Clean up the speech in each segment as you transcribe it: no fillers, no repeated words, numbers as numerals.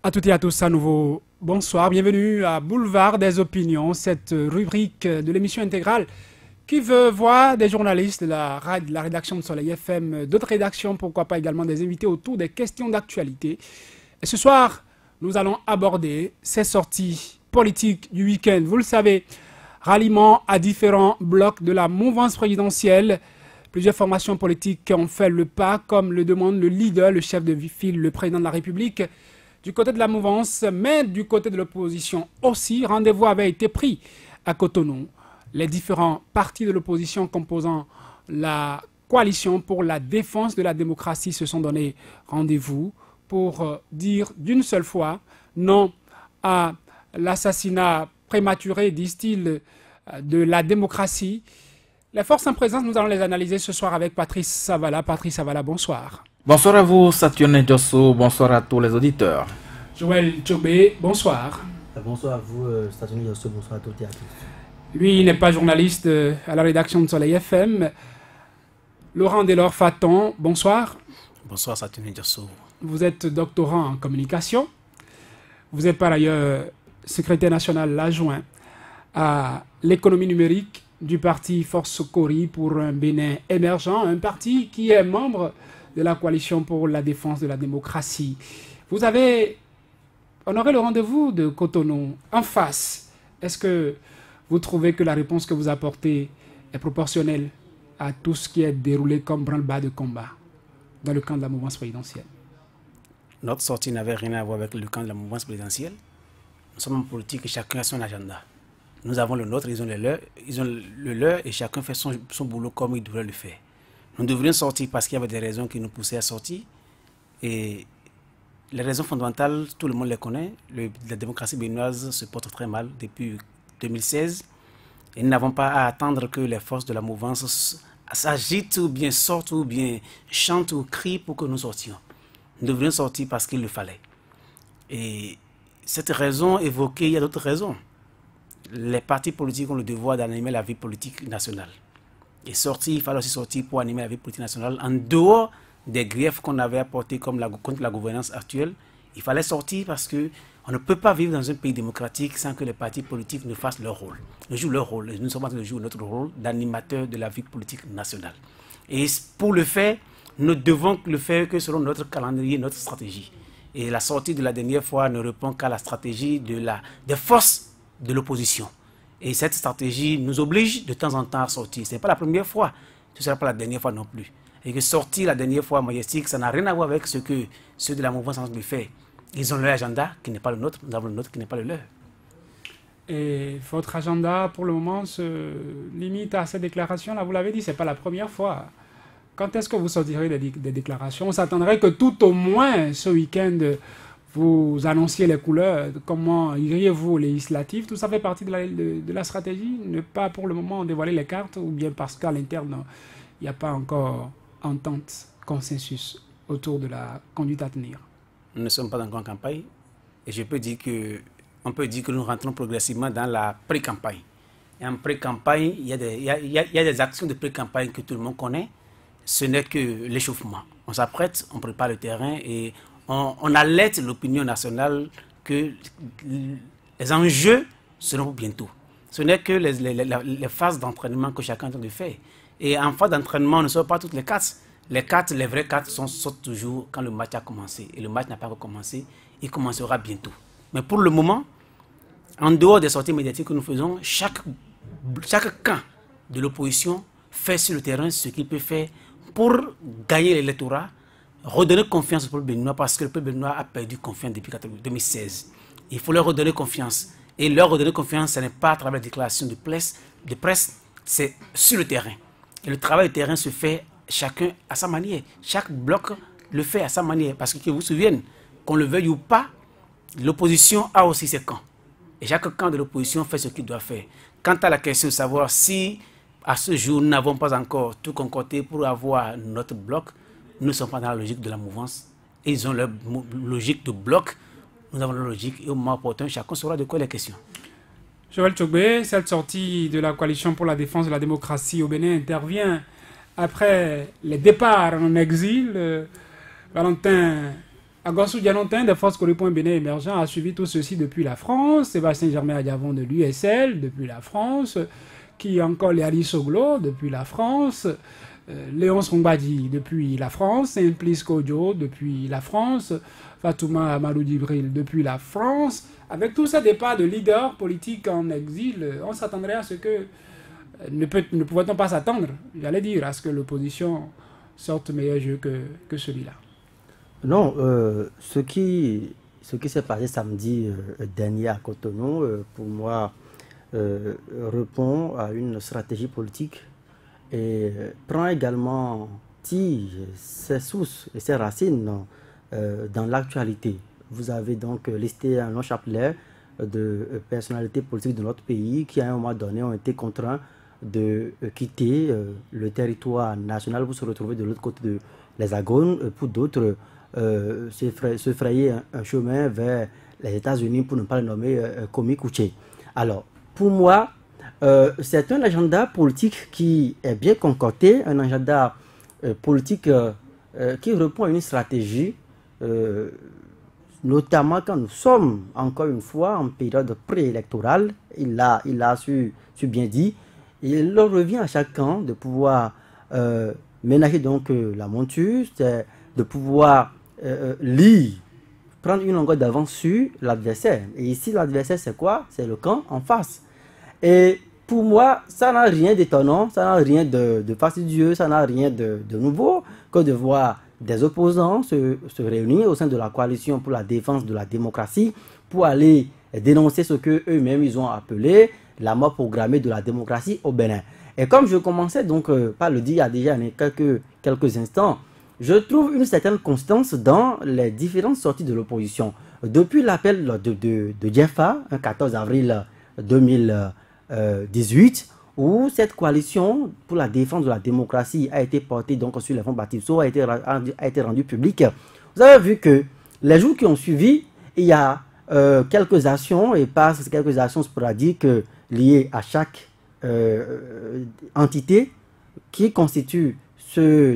À toutes et à tous, à nouveau, bonsoir, bienvenue à Boulevard des Opinions, cette rubrique de l'émission intégrale qui veut voir des journalistes de la rédaction de Soleil FM, d'autres rédactions, pourquoi pas également des invités autour des questions d'actualité. Et ce soir, nous allons aborder ces sorties politiques du week-end. Vous le savez, ralliement à différents blocs de la mouvance présidentielle. Plusieurs formations politiques ont fait le pas, comme le demande le leader, le chef de file, le président de la République. Du côté de la mouvance, mais du côté de l'opposition aussi, rendez-vous avait été pris à Cotonou. Les différents partis de l'opposition composant la coalition pour la défense de la démocratie se sont donné rendez-vous pour dire d'une seule fois non à l'assassinat prématuré, disent-ils, de la démocratie. Les forces en présence, nous allons les analyser ce soir avec Patrice Savala. Patrice Savala, bonsoir. Bonsoir à vous, Saturne Josso. Bonsoir à tous les auditeurs. Joël Tchobé, bonsoir. Bonsoir à vous, Saturne Josso. Bonsoir à toutes et à tous. Lui, il n'est pas journaliste à la rédaction de Soleil FM. Laurent Delors-Faton, bonsoir. Bonsoir, Saturne Josso. Vous êtes doctorant en communication. Vous êtes par ailleurs secrétaire national adjoint à l'économie numérique du parti Force Cori pour un Bénin émergent, un parti qui est membre de la coalition pour la défense de la démocratie. Vous avez honoré le rendez-vous de Cotonou en face. Est-ce que vous trouvez que la réponse que vous apportez est proportionnelle à tout ce qui est déroulé comme branle-bas de combat dans le camp de la mouvance présidentielle? Notre sortie n'avait rien à voir avec le camp de la mouvance présidentielle. Nous sommes en politique et chacun a son agenda. Nous avons le nôtre, ils ont le leur et chacun fait son boulot comme il devrait le faire. Nous devrions sortir parce qu'il y avait des raisons qui nous poussaient à sortir. Et les raisons fondamentales, tout le monde les connaît. La démocratie béninoise se porte très mal depuis 2016. Et nous n'avons pas à attendre que les forces de la mouvance s'agitent ou bien sortent ou bien chantent ou crient pour que nous sortions. Nous devrions sortir parce qu'il le fallait. Et cette raison évoquée, il y a d'autres raisons. Les partis politiques ont le devoir d'animer la vie politique nationale. Et sortir, il fallait aussi sortir pour animer la vie politique nationale en dehors des griefs qu'on avait apportés comme contre la gouvernance actuelle. Il fallait sortir parce qu'on ne peut pas vivre dans un pays démocratique sans que les partis politiques ne fassent leur rôle. Ils jouent leur rôle. Et nous sommes en train de jouer notre rôle d'animateur de la vie politique nationale. Et pour le faire, nous devons le faire que selon notre calendrier, notre stratégie. Et la sortie de la dernière fois ne répond qu'à la stratégie des forces de l'opposition. Et cette stratégie nous oblige de temps en temps à sortir. Ce n'est pas la première fois, ce ne sera pas la dernière fois non plus. Et que sortir la dernière fois majestique, ça n'a rien à voir avec ce que ceux de la mouvance ont fait. Ils ont leur agenda qui n'est pas le nôtre, nous avons le nôtre qui n'est pas le leur. Et votre agenda pour le moment se limite à ces déclarations-là, vous l'avez dit, ce n'est pas la première fois. Quand est-ce que vous sortirez des déclarations? On s'attendrait que tout au moins ce week-end, vous annonciez les couleurs. Comment iriez-vous aux législatives? Tout ça fait partie de la stratégie? Ne pas pour le moment dévoiler les cartes, ou bien parce qu'à l'interne, il n'y a pas encore entente, consensus autour de la conduite à tenir? Nous ne sommes pas encore en campagne. Et on peut dire que nous rentrons progressivement dans la pré-campagne. Et en pré-campagne, il y a des actions de pré-campagne que tout le monde connaît. Ce n'est que l'échauffement. On s'apprête, on prépare le terrain et on alerte l'opinion nationale que les enjeux seront bientôt. Ce n'est que les phases d'entraînement que chacun est en train de faire. Et en phase d'entraînement, ne sont pas toutes les cartes. Les vraies cartes sortent toujours quand le match a commencé. Et le match n'a pas encore commencé, il commencera bientôt. Mais pour le moment, en dehors des sorties médiatiques que nous faisons, chaque camp de l'opposition fait sur le terrain ce qu'il peut faire pour gagner l'électorat, redonner confiance au peuple béninois parce que le peuple béninois a perdu confiance depuis 2016. Il faut leur redonner confiance. Et leur redonner confiance, ce n'est pas à travers la déclaration de presse, c'est sur le terrain. Et le travail de terrain se fait chacun à sa manière. Chaque bloc le fait à sa manière. Parce que vous vous souvenez, qu'on le veuille ou pas, l'opposition a aussi ses camps. Et chaque camp de l'opposition fait ce qu'il doit faire. Quant à la question de savoir si, à ce jour, nous n'avons pas encore tout concordé pour avoir notre bloc, nous ne sommes pas dans la logique de la mouvance. Ils ont leur logique de bloc, nous avons leur logique. Et au moment opportun, chacun saura de quoi il est question. Joël Tchobé, cette sortie de la coalition pour la défense de la démocratie au Bénin intervient après les départs en exil. Valentin Agassou Dianontin, des forces Corruption Bénin émergent, a suivi tout ceci depuis la France. Sébastien Germain Adiavon de l'USL, depuis la France. Qui encore Léali Soglo, depuis la France. Léon Songbadi, depuis la France. Simplice Kodjo, depuis la France. Fatouma Amadou Djibril, depuis la France. Avec tous ces départs de leaders politiques en exil, on s'attendrait à ce que... Ne pouvait-on pas s'attendre, j'allais dire, à ce que l'opposition sorte meilleur jeu que celui-là? Non, ce qui s'est passé samedi dernier à Cotonou, pour moi, répond à une stratégie politique et prend également ses sources et ses racines dans l'actualité. Vous avez donc listé un long chapelet de personnalités politiques de notre pays qui, à un moment donné, ont été contraints de quitter le territoire national pour se retrouver de l'autre côté de l'Hexagone, pour d'autres se frayer un chemin vers les États-Unis, pour ne pas le nommer Komi Kouché. Alors, pour moi, c'est un agenda politique qui est bien concocté, un agenda politique qui répond à une stratégie, notamment quand nous sommes, encore une fois, en période préélectorale. Il a su bien dire. Il leur revient à chacun de pouvoir ménager donc la monture, de pouvoir prendre une longueur d'avance sur l'adversaire. Et ici, l'adversaire, c'est quoi? C'est le camp en face. Et pour moi, ça n'a rien d'étonnant, ça n'a rien de fastidieux, ça n'a rien de nouveau que de voir des opposants se réunir au sein de la coalition pour la défense de la démocratie, pour aller dénoncer ce qu'eux-mêmes ils ont appelé la mort programmée de la démocratie au Bénin. Et comme je commençais donc par le dire il y a déjà quelques instants, je trouve une certaine constance dans les différentes sorties de l'opposition. Depuis l'appel de Djefa, un 14 avril 2018, où cette coalition pour la défense de la démocratie a été portée donc sur les fonds Baptiste a été rendue publique. Vous avez vu que les jours qui ont suivi, il y a quelques actions, et pas quelques actions sporadiques liées à chaque entité qui constitue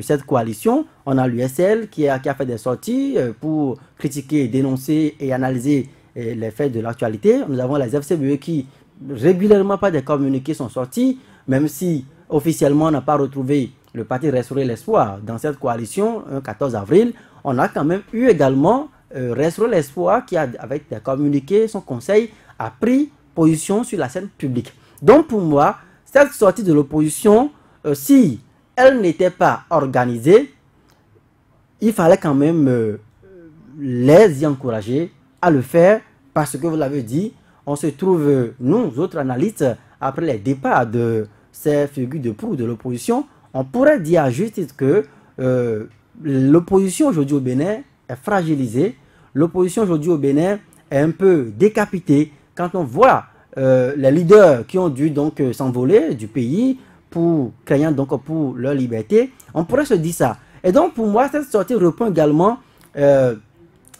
cette coalition. On a l'USL qui a fait des sorties pour critiquer, dénoncer et analyser les faits de l'actualité. Nous avons les FCBE qui régulièrement pas des communiqués sont sortis, même si officiellement on n'a pas retrouvé le parti Restaurer l'Espoir dans cette coalition un 14 avril. On a quand même eu également Restaurer l'Espoir qui, avec des communiqués, son conseil a pris position sur la scène publique. Donc pour moi, cette sortie de l'opposition, si elle n'était pas organisée, il fallait quand même les y encourager à le faire, parce que vous l'avez dit, on se trouve, nous autres analystes, après les départs de ces figures de proue de l'opposition, on pourrait dire à juste titre que l'opposition aujourd'hui au Bénin est fragilisée, l'opposition aujourd'hui au Bénin est un peu décapitée. Quand on voit les leaders qui ont dû donc s'envoler du pays craignant donc pour leur liberté, on pourrait se dire ça. Et donc pour moi, cette sortie répond également à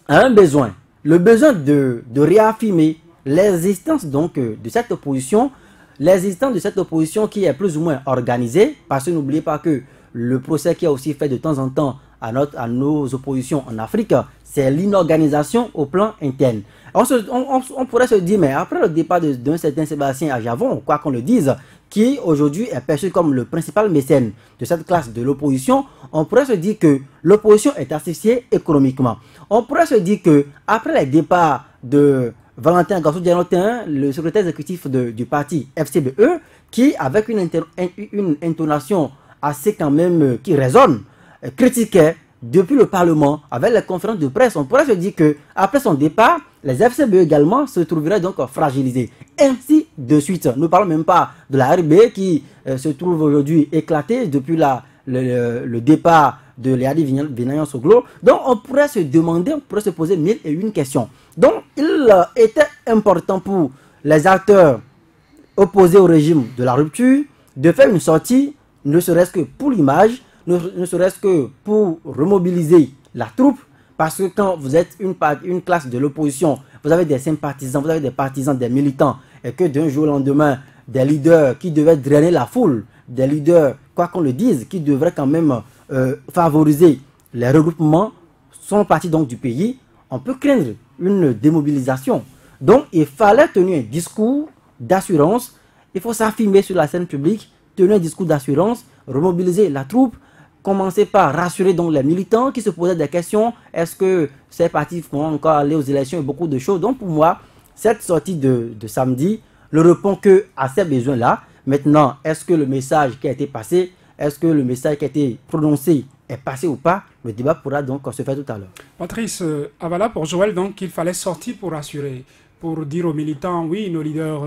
un besoin, le besoin de réaffirmer l'existence donc de cette opposition, l'existence de cette opposition qui est plus ou moins organisée, parce que n'oubliez pas que le procès qui a aussi fait de temps en temps à nos oppositions en Afrique, c'est l'inorganisation au plan interne. On pourrait se dire, mais après le départ d'un certain Sébastien Adiavon, quoi qu'on le dise, qui aujourd'hui est perçu comme le principal mécène de cette classe de l'opposition, on pourrait se dire que l'opposition est asphyxiée économiquement. On pourrait se dire que après les départs de Valentin Agassou Dianontin, le secrétaire exécutif du parti FCBE, qui avec une intonation assez quand même qui résonne, critiquait depuis le Parlement, avec les conférences de presse, on pourrait se dire que après son départ, les FCBE également se trouveraient donc fragilisés. Ainsi de suite. Nous ne parlons même pas de la RB qui se trouve aujourd'hui éclatée depuis le départ de Léadi Vinayan Soglo. Donc on pourrait se demander, on pourrait se poser 1001 questions. Donc il était important pour les acteurs opposés au régime de la rupture de faire une sortie, ne serait-ce que pour l'image, ne serait-ce que pour remobiliser la troupe, parce que quand vous êtes une classe de l'opposition, vous avez des sympathisants, vous avez des partisans, des militants, et que d'un jour au lendemain, des leaders qui devaient drainer la foule, des leaders, quoi qu'on le dise, qui devraient quand même favoriser les regroupements, sont partis donc du pays, on peut craindre une démobilisation. Donc, il fallait tenir un discours d'assurance. Il faut s'affirmer sur la scène publique, tenir un discours d'assurance, remobiliser la troupe, commencer par rassurer donc les militants qui se posaient des questions. Est-ce que ces partis vont encore aller aux élections et beaucoup de choses. Donc, pour moi, cette sortie de samedi ne répond que à ces besoins-là. Maintenant, est-ce que le message qui a été passé, est-ce que le message qui a été prononcé est passé ou pas? Le débat pourra donc se faire tout à l'heure. Patrice, voilà pour Joël, donc il fallait sortir pour rassurer, pour dire aux militants, oui, nos leaders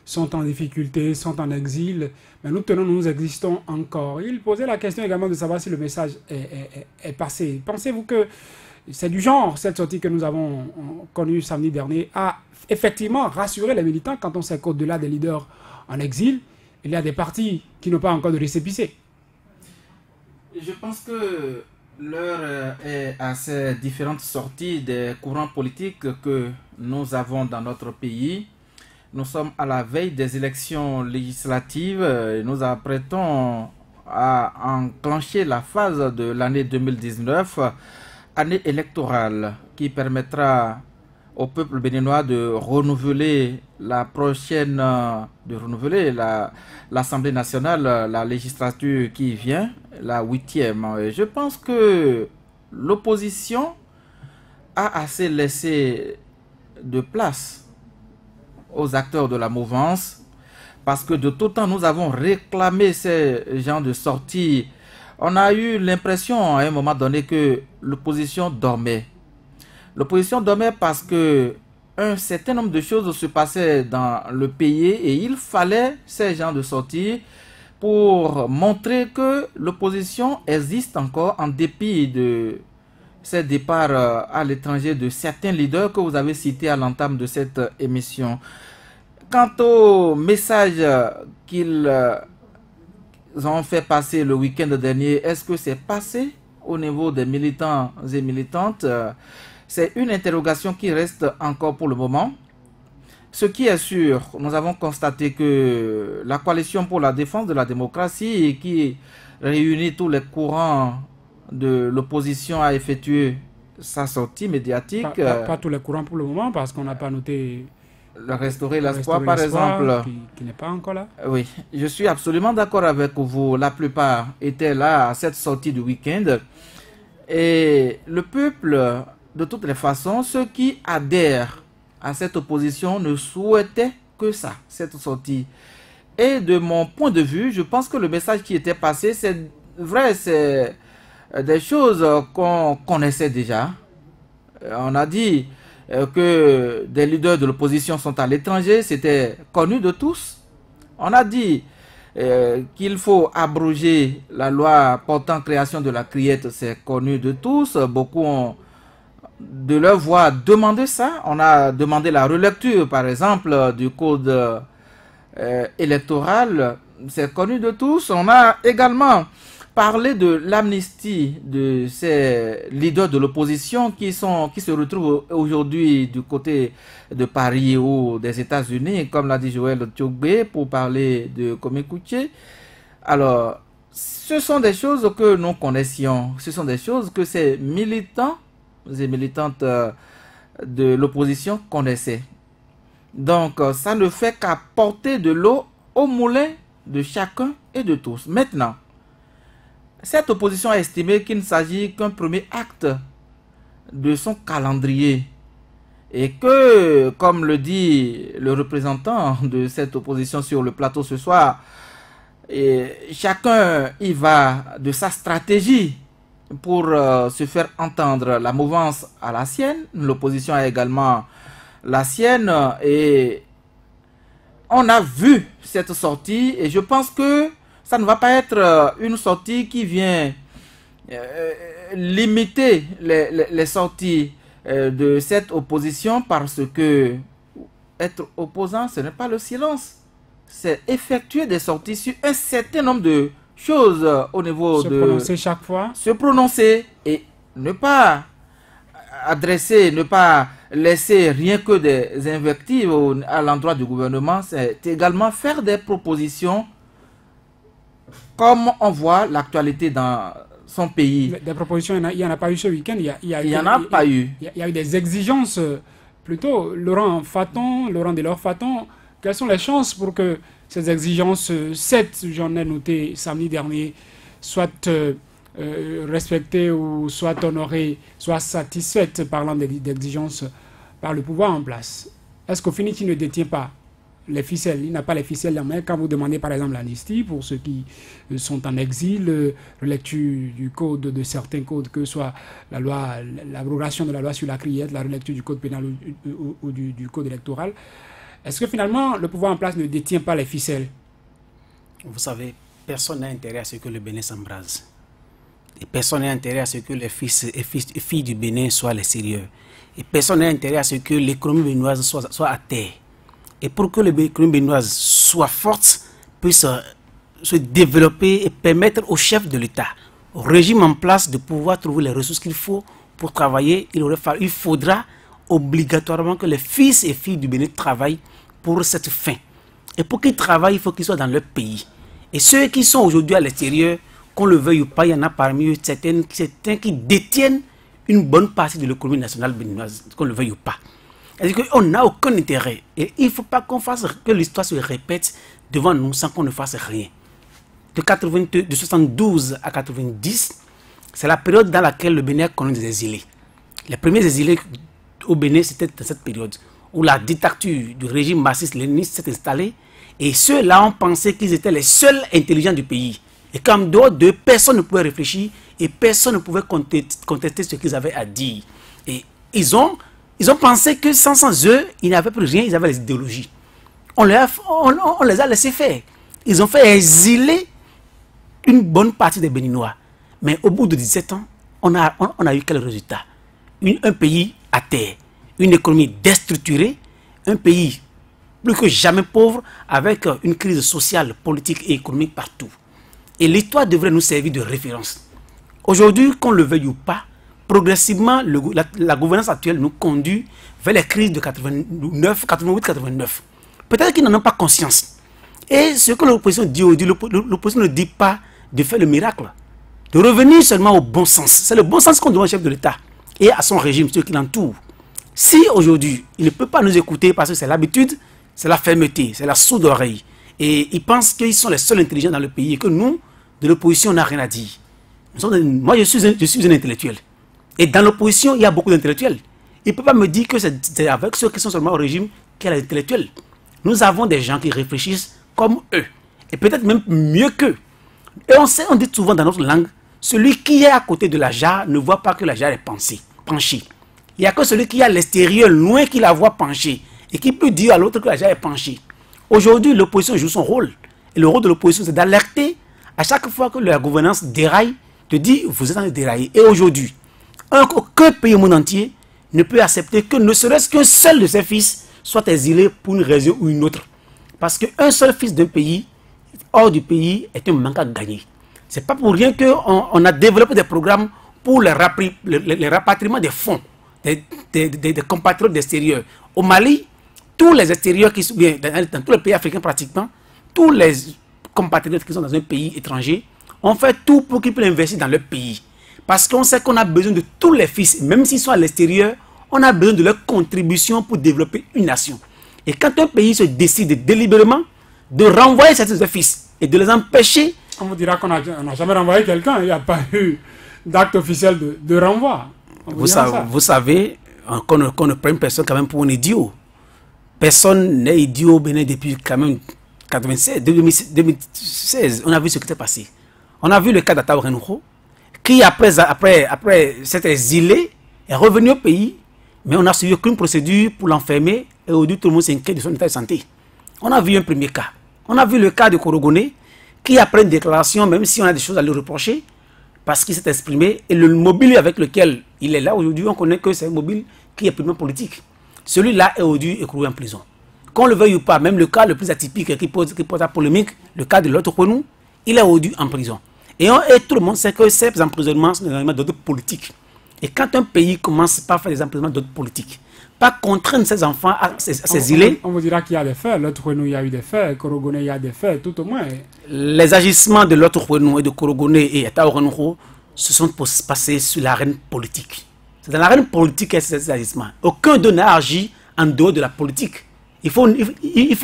sont en difficulté, sont en exil, mais nous existons encore. Il posait la question également de savoir si le message est passé. Pensez-vous que c'est du genre, cette sortie que nous avons connue samedi dernier, à effectivement rassurer les militants quand on sait qu'au-delà des leaders en exil, il y a des partis qui n'ont pas encore de récépissé? Je pense que l'heure est à ces différentes sorties des courants politiques que nous avons dans notre pays. Nous sommes à la veille des élections législatives et nous apprêtons à enclencher la phase de l'année 2019, année électorale qui permettra au peuple béninois de renouveler l'Assemblée nationale, la législature qui vient, la 8e. Je pense que l'opposition a assez laissé de place aux acteurs de la mouvance, parce que de tout temps nous avons réclamé ces genres de sorties. On a eu l'impression à un moment donné que l'opposition dormait. L'opposition dormait parce que un certain nombre de choses se passaient dans le pays et il fallait ces genres de sorties pour montrer que l'opposition existe encore en dépit de ces départs à l'étranger de certains leaders que vous avez cités à l'entame de cette émission. Quant au message qu'ils ont fait passer le week-end dernier, est-ce que c'est passé au niveau des militants et militantes? C'est une interrogation qui reste encore pour le moment. Ce qui est sûr, nous avons constaté que la coalition pour la défense de la démocratie, qui réunit tous les courants de l'opposition, a effectué sa sortie médiatique. Pas tous les courants pour le moment, parce qu'on n'a pas noté... Restaurer l'espoir, par exemple. Qui n'est pas encore là. Oui, je suis absolument d'accord avec vous. La plupart étaient là à cette sortie du week-end. Et le peuple, de toutes les façons, ceux qui adhèrent à cette opposition ne souhaitaient que ça, cette sortie. Et de mon point de vue, je pense que le message qui était passé, c'est vrai, c'est des choses qu'on connaissait déjà. On a dit que des leaders de l'opposition sont à l'étranger, c'était connu de tous. On a dit qu'il faut abroger la loi portant création de la criette, c'est connu de tous. Beaucoup ont de leur voix demandé ça. On a demandé la relecture, par exemple, du code électoral, c'est connu de tous. On a également parler de l'amnistie de ces leaders de l'opposition qui se retrouvent aujourd'hui du côté de Paris ou des États-Unis, comme l'a dit Joël Tchougbé, pour parler de Komekouché. Alors, ce sont des choses que nous connaissions, ce sont des choses que ces militants et militantes de l'opposition connaissaient. Donc, ça ne fait qu'apporter de l'eau au moulin de chacun et de tous. Maintenant, cette opposition a estimé qu'il ne s'agit qu'un premier acte de son calendrier et que, comme le dit le représentant de cette opposition sur le plateau ce soir, chacun y va de sa stratégie pour se faire entendre. La mouvance a la sienne, l'opposition a également la sienne et on a vu cette sortie et je pense que ça ne va pas être une sortie qui vient limiter les sorties de cette opposition, parce que être opposant, ce n'est pas le silence. C'est effectuer des sorties sur un certain nombre de choses au niveau de... Se prononcer chaque fois. Se prononcer et ne pas adresser, ne pas laisser rien que des invectives à l'endroit du gouvernement. C'est également faire des propositions. Comme on voit l'actualité dans son pays. Des propositions, il n'y en a pas eu ce week-end. Il n'y en a pas eu. Il y a eu des exigences. Plutôt, Laurent Delors Faton, quelles sont les chances pour que ces exigences, 7, j'en ai noté samedi dernier, soient respectées ou soient honorées, soient satisfaites, parlant d'exigences par le pouvoir en place? Est-ce qu'au final, il ne détient pas les ficelles? Il n'a pas les ficelles en main quand vous demandez par exemple l'amnistie pour ceux qui sont en exil, relecture du code, de certains codes, que ce soit la loi, l'abrogation de la loi sur la criette, la relecture du code pénal ou du code électoral. Est-ce que finalement le pouvoir en place ne détient pas les ficelles? Vous savez, personne n'a intérêt à ce que le Bénin s'embrase. Et personne n'a intérêt à ce que les fils et filles du Bénin soient les sérieux. Et personne n'a intérêt à ce que l'économie béninoise soit à terre. Et pour que l'économie béninoise soit forte, puisse se développer et permettre au chef de l'État, au régime en place, de pouvoir trouver les ressources qu'il faut pour travailler, il faudra obligatoirement que les fils et filles du Bénin travaillent pour cette fin. Et pour qu'ils travaillent, il faut qu'ils soient dans leur pays. Et ceux qui sont aujourd'hui à l'extérieur, qu'on le veuille ou pas, il y en a parmi eux certains qui détiennent une bonne partie de l'économie nationale béninoise, qu'on le veuille ou pas. C'est-à-dire qu'on n'a aucun intérêt. Et il ne faut pas qu'on fasse que l'histoire se répète devant nous sans qu'on ne fasse rien. De 72 à 90, c'est la période dans laquelle le Bénin connaît des exilés. Les premiers exilés au Bénin, c'était dans cette période où la dictature du régime marxiste-léniniste s'est installée. Et ceux-là ont pensé qu'ils étaient les seuls intelligents du pays. Et qu'en dehors d'eux, personne ne pouvait réfléchir et personne ne pouvait contester ce qu'ils avaient à dire. Et ils ont pensé que sans eux, ils n'avaient plus rien, ils avaient les idéologies. On les a laissés faire. Ils ont fait exiler une bonne partie des Béninois. Mais au bout de 17 ans, on a eu quel résultat? Un pays à terre, une économie déstructurée, un pays plus que jamais pauvre, avec une crise sociale, politique et économique partout. Et l'histoire devrait nous servir de référence. Aujourd'hui, qu'on le veuille ou pas, progressivement, la gouvernance actuelle nous conduit vers les crises de 88-89. Peut-être qu'ils n'en ont pas conscience. Et ce que l'opposition dit aujourd'hui, l'opposition ne dit pas de faire le miracle, de revenir seulement au bon sens. C'est le bon sens qu'on doit au chef de l'État et à son régime, ceux qui l'entourent. Si aujourd'hui, il ne peut pas nous écouter parce que c'est l'habitude, c'est la fermeté, c'est la sourde oreille. Et ils pensent qu'ils sont les seuls intelligents dans le pays et que nous, de l'opposition, on n'a rien à dire. Moi, je suis un intellectuel. Et dans l'opposition, il y a beaucoup d'intellectuels. Il ne peut pas me dire que c'est avec ceux qui sont seulement au régime qu'il y a des intellectuels. Nous avons des gens qui réfléchissent comme eux. Et peut-être même mieux qu'eux. Et on dit souvent dans notre langue, celui qui est à côté de la jarre ne voit pas que la jarre est penchée. Il n'y a que celui qui est à l'extérieur, loin, qui la voit penchée. Et qui peut dire à l'autre que la jarre est penchée. Aujourd'hui, l'opposition joue son rôle. Et le rôle de l'opposition, c'est d'alerter à chaque fois que la gouvernance déraille, de dire vous êtes en train de dérailler. Et aujourd'hui, aucun pays au monde entier ne peut accepter que ne serait-ce qu'un seul de ses fils soit exilé pour une raison ou une autre. Parce qu'un seul fils d'un pays, hors du pays, est un manque à gagner. Ce n'est pas pour rien qu'on a développé des programmes pour le rapatriement des fonds, des compatriotes d'extérieur. Au Mali, tous les extérieurs qui sont bien dans tous les pays africains pratiquement, tous les compatriotes qui sont dans un pays étranger, on fait tout pour qu'ils puissent investir dans leur pays. Parce qu'on sait qu'on a besoin de tous les fils, même s'ils sont à l'extérieur, on a besoin de leur contribution pour développer une nation. Et quand un pays se décide délibérément de renvoyer certains fils et de les empêcher... On vous dira qu'on n'a jamais renvoyé quelqu'un, il n'y a pas eu d'acte officiel de renvoi. Vous savez qu'on ne prenne personne quand même pour un idiot. Personne n'est idiot au Bénin depuis quand même 2016. On a vu ce qui s'est passé. On a vu le cas d'Ataou Renouho, qui après s'être exilé, est revenu au pays, mais on n'a suivi aucune procédure pour l'enfermer, et aujourd'hui tout le monde s'inquiète de son état de santé. On a vu un premier cas. On a vu le cas de Korogoné, qui après une déclaration, même si on a des choses à lui reprocher, parce qu'il s'est exprimé, et le mobile avec lequel il est là aujourd'hui, on connaît que c'est un mobile qui est purement politique. Celui-là est aujourd'hui écroué en prison. Qu'on le veuille ou pas, même le cas le plus atypique qui pose la polémique, le cas de l'autre Renou, il est aujourd'hui en prison. Et tout le monde sait que ces emprisonnements sont des emprisonnements d'ordre politique. Et quand un pays commence par faire des emprisonnements d'ordre politique, pas contraindre ses enfants à s'exiler... On vous dira qu'il y a des faits. L'autre Renou, il y a eu des faits. Korogoné, il y a des faits, tout au moins. Les agissements de l'autre Renou et de Korogoné et Ataou Renouho se sont passés sur l'arène politique. C'est dans l'arène politique qu'est ces agissements. Aucun d'eux n'a agi en dehors de la politique. Il faut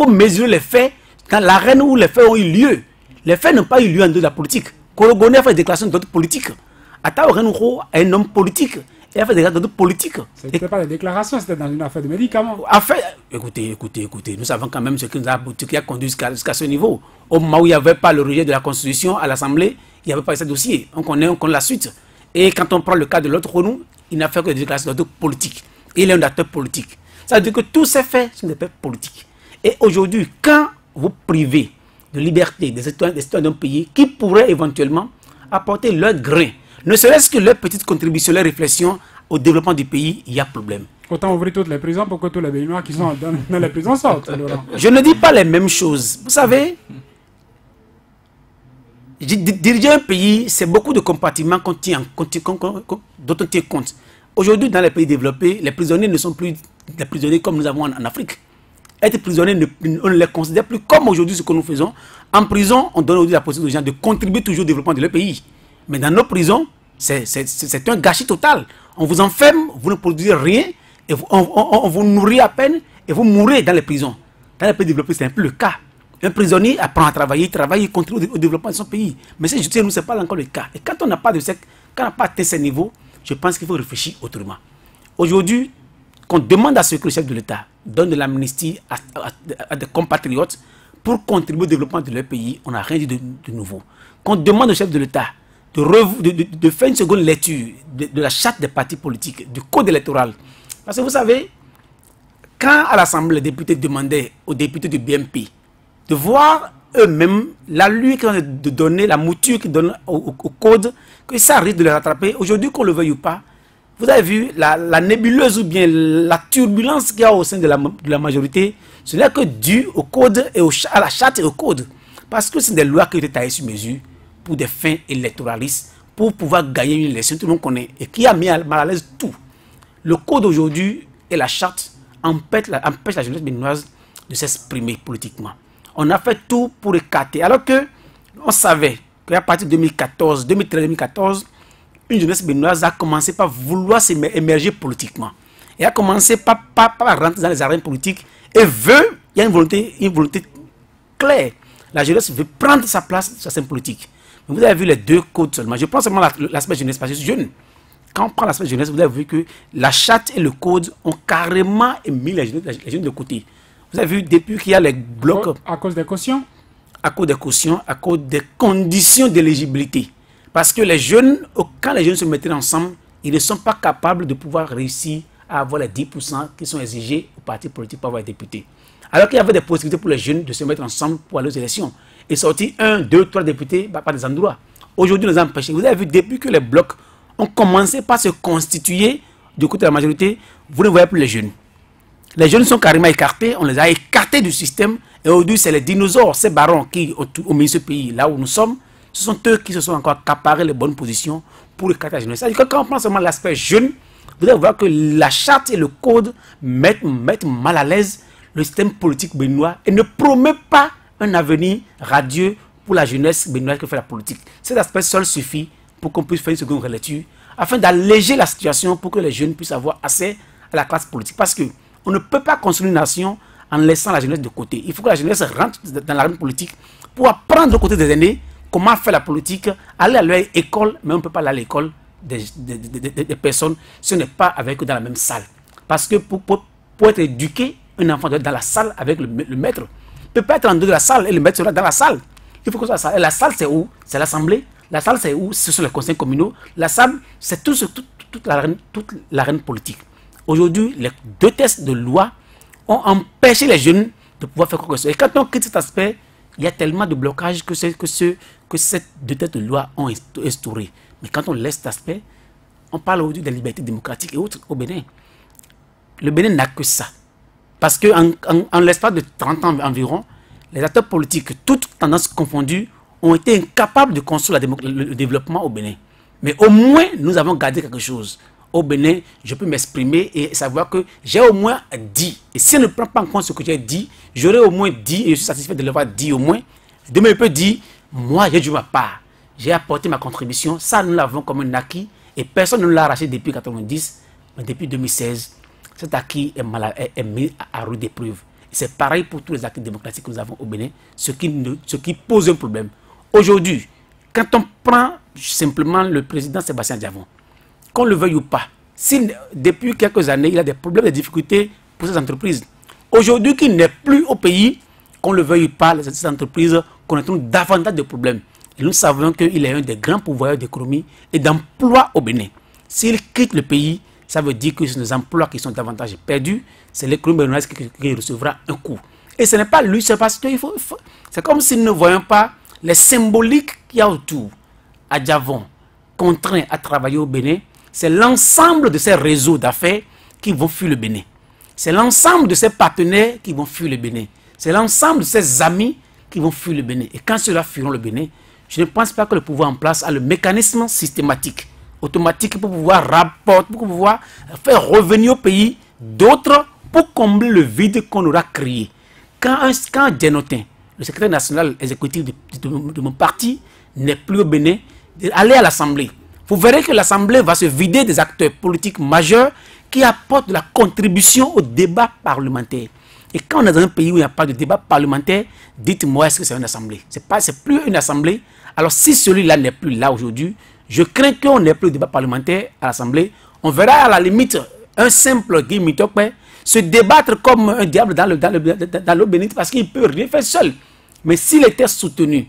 mesurer les faits dans l'arène où les faits ont eu lieu. Les faits n'ont pas eu lieu en dehors de la politique. Kologoné a fait des déclarations d'autres politiques. Ata Orenro est un homme politique. Il a fait des déclarations d'autres politiques. Ce n'était pas des déclarations, c'était dans une affaire de médicaments. Écoutez. Nous savons quand même ce qui a conduit jusqu'à ce niveau. Au moment où il n'y avait pas le rejet de la Constitution à l'Assemblée, il n'y avait pas ce dossier. On connaît la suite. Et quand on prend le cas de l'autre Renou, il n'a fait que des déclarations d'autres politiques. Il est un acteur politique. Ça veut dire que tous ces faits sont des faits politiques. Et aujourd'hui, quand vous privez de liberté des citoyens d'un pays qui pourraient éventuellement apporter leur grain, ne serait-ce que leur petite contribution, leur réflexion au développement du pays, il y a problème. Autant ouvrir toutes les prisons pour que tous les Béninois qui sont dans les prisons sortent. Je ne dis pas les mêmes choses. Vous savez, diriger un pays, c'est beaucoup de compartiments dont on tient compte. Aujourd'hui, dans les pays développés, les prisonniers ne sont plus des prisonniers comme nous avons en Afrique. Être prisonnier, on ne les considère plus comme aujourd'hui ce que nous faisons. En prison, on donne aujourd'hui la possibilité aux gens de contribuer toujours au développement de leur pays. Mais dans nos prisons, c'est un gâchis total. On vous enferme, vous ne produisez rien, et on vous nourrit à peine, et vous mourrez dans les prisons. Dans les pays développés, c'est un peu le cas. Un prisonnier apprend à travailler, il travaille, il contribue au développement de son pays. Mais si je dis, nous, ce n'est pas encore le cas. Et quand on n'a pas atteint ce niveau, je pense qu'il faut réfléchir autrement. Aujourd'hui, qu'on demande à ce que le chef de l'État donne de l'amnistie à des compatriotes pour contribuer au développement de leur pays, on n'a rien dit de nouveau. Qu'on demande au chef de l'État de faire une seconde lecture de la charte des partis politiques, du code électoral. Parce que vous savez, quand à l'Assemblée, les députés demandaient aux députés du BMP de voir eux-mêmes la lutte qu'ils ont de donner, la mouture qu'ils donnent au code, que ça risque de les rattraper. Aujourd'hui, qu'on le veuille ou pas, vous avez vu la nébuleuse ou bien la turbulence qu'il y a au sein de la majorité, ce n'est que dû au code et à la charte et au code. Parce que c'est des lois qui ont été taillées sur mesure pour des fins électoralistes, pour pouvoir gagner une élection, tout le monde connaît, et qui a mis mal à l'aise tout. Le code aujourd'hui et la charte empêchent la jeunesse béninoise de s'exprimer politiquement. On a fait tout pour écarter, alors que on savait qu'à partir de 2013-2014, une jeunesse béninoise a commencé par vouloir s'émerger politiquement. Et a commencé par rentrer dans les arènes politiques et il y a une volonté claire. La jeunesse veut prendre sa place sur la scène politique. Mais vous avez vu les deux codes seulement. Je prends seulement l'aspect jeunesse, parce que je suis jeune. Quand on prend l'aspect jeunesse, vous avez vu que la charte et le code ont carrément mis les jeunes de côté. Vous avez vu, depuis qu'il y a les blocs... À cause des cautions? À cause des cautions, à cause des conditions d'éligibilité. Parce que les jeunes, quand les jeunes se mettent ensemble, ils ne sont pas capables de pouvoir réussir à avoir les 10% qui sont exigés au parti politique pour avoir des députés. Alors qu'il y avait des possibilités pour les jeunes de se mettre ensemble pour aller aux élections. Et sortir 1, 2, 3 députés par des endroits. Aujourd'hui, on les a empêchés. Vous avez vu, depuis que les blocs ont commencé par se constituer du côté de la majorité, vous ne voyez plus les jeunes. Les jeunes sont carrément écartés, on les a écartés du système. Et aujourd'hui, c'est les dinosaures, ces barons qui ont mis ce pays là où nous sommes. Ce sont eux qui se sont encore accaparés les bonnes positions pour écarter la jeunesse. C'est-à-dire que quand on prend seulement l'aspect jeune, vous allez voir que la charte et le code mettent mal à l'aise le système politique béninois et ne promet pas un avenir radieux pour la jeunesse béninoise qui fait la politique. Cet aspect seul suffit pour qu'on puisse faire une seconde relecture afin d'alléger la situation pour que les jeunes puissent avoir accès à la classe politique. Parce qu'on ne peut pas construire une nation en laissant la jeunesse de côté. Il faut que la jeunesse rentre dans l'arène politique pour apprendre aux côtés des aînés comment faire la politique, aller à leur école, mais on ne peut pas aller à l'école des personnes si on n'est pas avec eux dans la même salle. Parce que pour être éduqué, un enfant doit être dans la salle avec le maître. Il ne peut pas être en dehors de la salle et le maître sera dans la salle. Il faut que ça soit la salle. Et la salle, c'est où? C'est l'Assemblée. La salle, c'est où? Ce sont les conseils communaux. La salle, c'est toute l'arène politique. Aujourd'hui, les deux textes de loi ont empêché les jeunes de pouvoir faire quoi que ce soit. Et quand on quitte cet aspect, il y a tellement de blocages que ces deux textes de loi ont instauré. Mais quand on laisse cet aspect, on parle aujourd'hui de la liberté démocratique et autres au Bénin. Le Bénin n'a que ça. Parce qu'en l'espace de 30 ans environ, les acteurs politiques, toutes tendances confondues, ont été incapables de construire le développement au Bénin. Mais au moins, nous avons gardé quelque chose. Au Bénin, je peux m'exprimer et savoir que j'ai au moins dit. Et si on ne prend pas en compte ce que j'ai dit, j'aurais au moins dit, et je suis satisfait de l'avoir dit au moins. Demain, je peux dire, moi, j'ai joué ma part. j'ai apporté ma contribution. Ça, nous l'avons comme un acquis et personne ne l'a arraché depuis 1990, mais depuis 2016. Cet acquis est mis à rude épreuve. C'est pareil pour tous les acquis démocratiques que nous avons au Bénin, ce qui pose un problème. Aujourd'hui, quand on prend simplement le président Sébastien Diavon, qu'on le veuille ou pas, si depuis quelques années, il a des problèmes, des difficultés pour ces entreprises. Aujourd'hui, qu'il n'est plus au pays, qu'on le veuille ou pas, ces entreprises connaîtront davantage de problèmes. Et nous savons qu'il est un des grands pourvoyeurs d'économie et d'emploi au Bénin. S'il quitte le pays, ça veut dire que ce sont des emplois qui sont davantage perdus. C'est l'économie béninoise qui recevra un coup. Et ce n'est pas lui, c'est parce qu'il faut... C'est comme si nous ne voyons pas les symboliques qu'il y a autour. À Diavon, contraint à travailler au Bénin, c'est l'ensemble de ces réseaux d'affaires qui vont fuir le Bénin. C'est l'ensemble de ces partenaires qui vont fuir le Bénin. C'est l'ensemble de ces amis qui vont fuir le Bénin. Et quand ceux-là fuiront le Bénin, je ne pense pas que le pouvoir en place a le mécanisme systématique, automatique pour pouvoir rapporter, pour pouvoir faire revenir au pays d'autres pour combler le vide qu'on aura créé. Quand Djenotin, le secrétaire national exécutif de mon parti, n'est plus au Bénin, allez à l'Assemblée. Vous verrez que l'Assemblée va se vider des acteurs politiques majeurs qui apportent de la contribution au débat parlementaire. Et quand on est dans un pays où il n'y a pas de débat parlementaire, dites-moi, est-ce que c'est une assemblée? C'est plus une assemblée. Alors si celui-là n'est plus là aujourd'hui, je crains qu'on n'ait plus de débat parlementaire à l'assemblée. On verra à la limite un simple Guy Mitokpe se débattre comme un diable dans l'eau bénite parce qu'il ne peut rien faire seul. Mais s'il était soutenu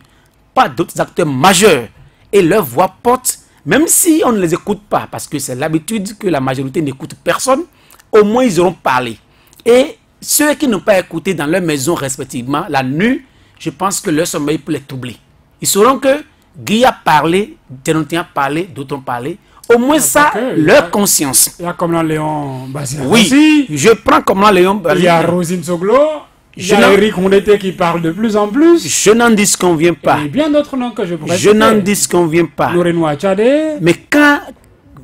par d'autres acteurs majeurs et leur voix porte, même si on ne les écoute pas, parce que c'est l'habitude que la majorité n'écoute personne, au moins ils auront parlé. Et ceux qui n'ont pas écouté dans leur maison respectivement, la nuit, je pense que leur sommeil peut les troubler. Ils sauront que Guy a parlé, Djenotin a parlé, d'autres ont parlé. Au moins ça, leur conscience. Il y a comme Léon Bazir. Oui, je prends comme Léon Bazir. Il y a Rosine Soglo. Il y a Eric Ondete qui parle de plus en plus. Je n'en disconviens pas. Et bien d'autres noms que je pourrais Je n'en disconviens pas. Nourenoua Tchadé. Mais quand...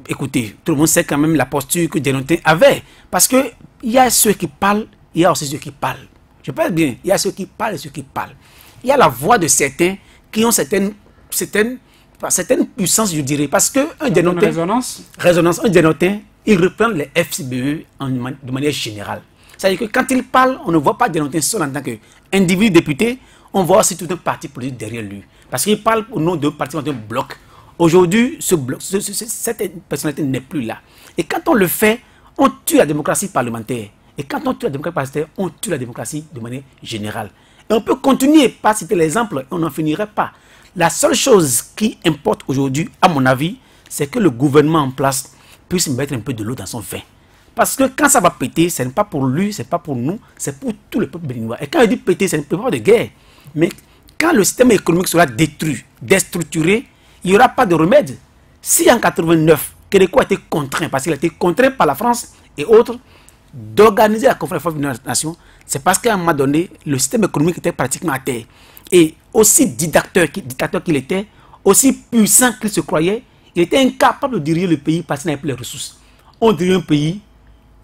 Écoutez, tout le monde sait quand même la posture que Djenotin avait. Parce qu'il y a ceux qui parlent, il y a aussi ceux qui parlent. Je pense bien, il y a ceux qui parlent et ceux qui parlent. Il y a la voix de certains qui ont certaines puissances, je dirais. Parce qu'un Djenotin... Résonance. Un Djenotin, il reprend les FCBE de manière générale. C'est-à-dire que quand il parle, on ne voit pas Djenotin seul en tant qu'individu député, on voit aussi tout un parti politique derrière lui. Parce qu'il parle au nom d'un parti, d'un bloc. Aujourd'hui, cette personnalité n'est plus là. Et quand on le fait, on tue la démocratie parlementaire. Et quand on tue la démocratie parlementaire, on tue la démocratie de manière générale. Et on peut continuer, pas citer l'exemple, on n'en finirait pas. La seule chose qui importe aujourd'hui, à mon avis, c'est que le gouvernement en place puisse mettre un peu de l'eau dans son vin. Parce que quand ça va péter, ce n'est pas pour lui, ce n'est pas pour nous, c'est pour tout le peuple béninois. Et quand il dit péter, ce n'est pas de guerre. Mais quand le système économique sera détruit, déstructuré, il n'y aura pas de remède. Si en 1989, Kérékou a été contraint, parce qu'il a été contraint par la France et autres, d'organiser la conférence des Nations, c'est parce qu'à un moment donné, le système économique était pratiquement à terre. Et aussi dictateur qu'il était, aussi puissant qu'il se croyait, il était incapable de diriger le pays parce qu'il n'avait plus les ressources. On dirige un pays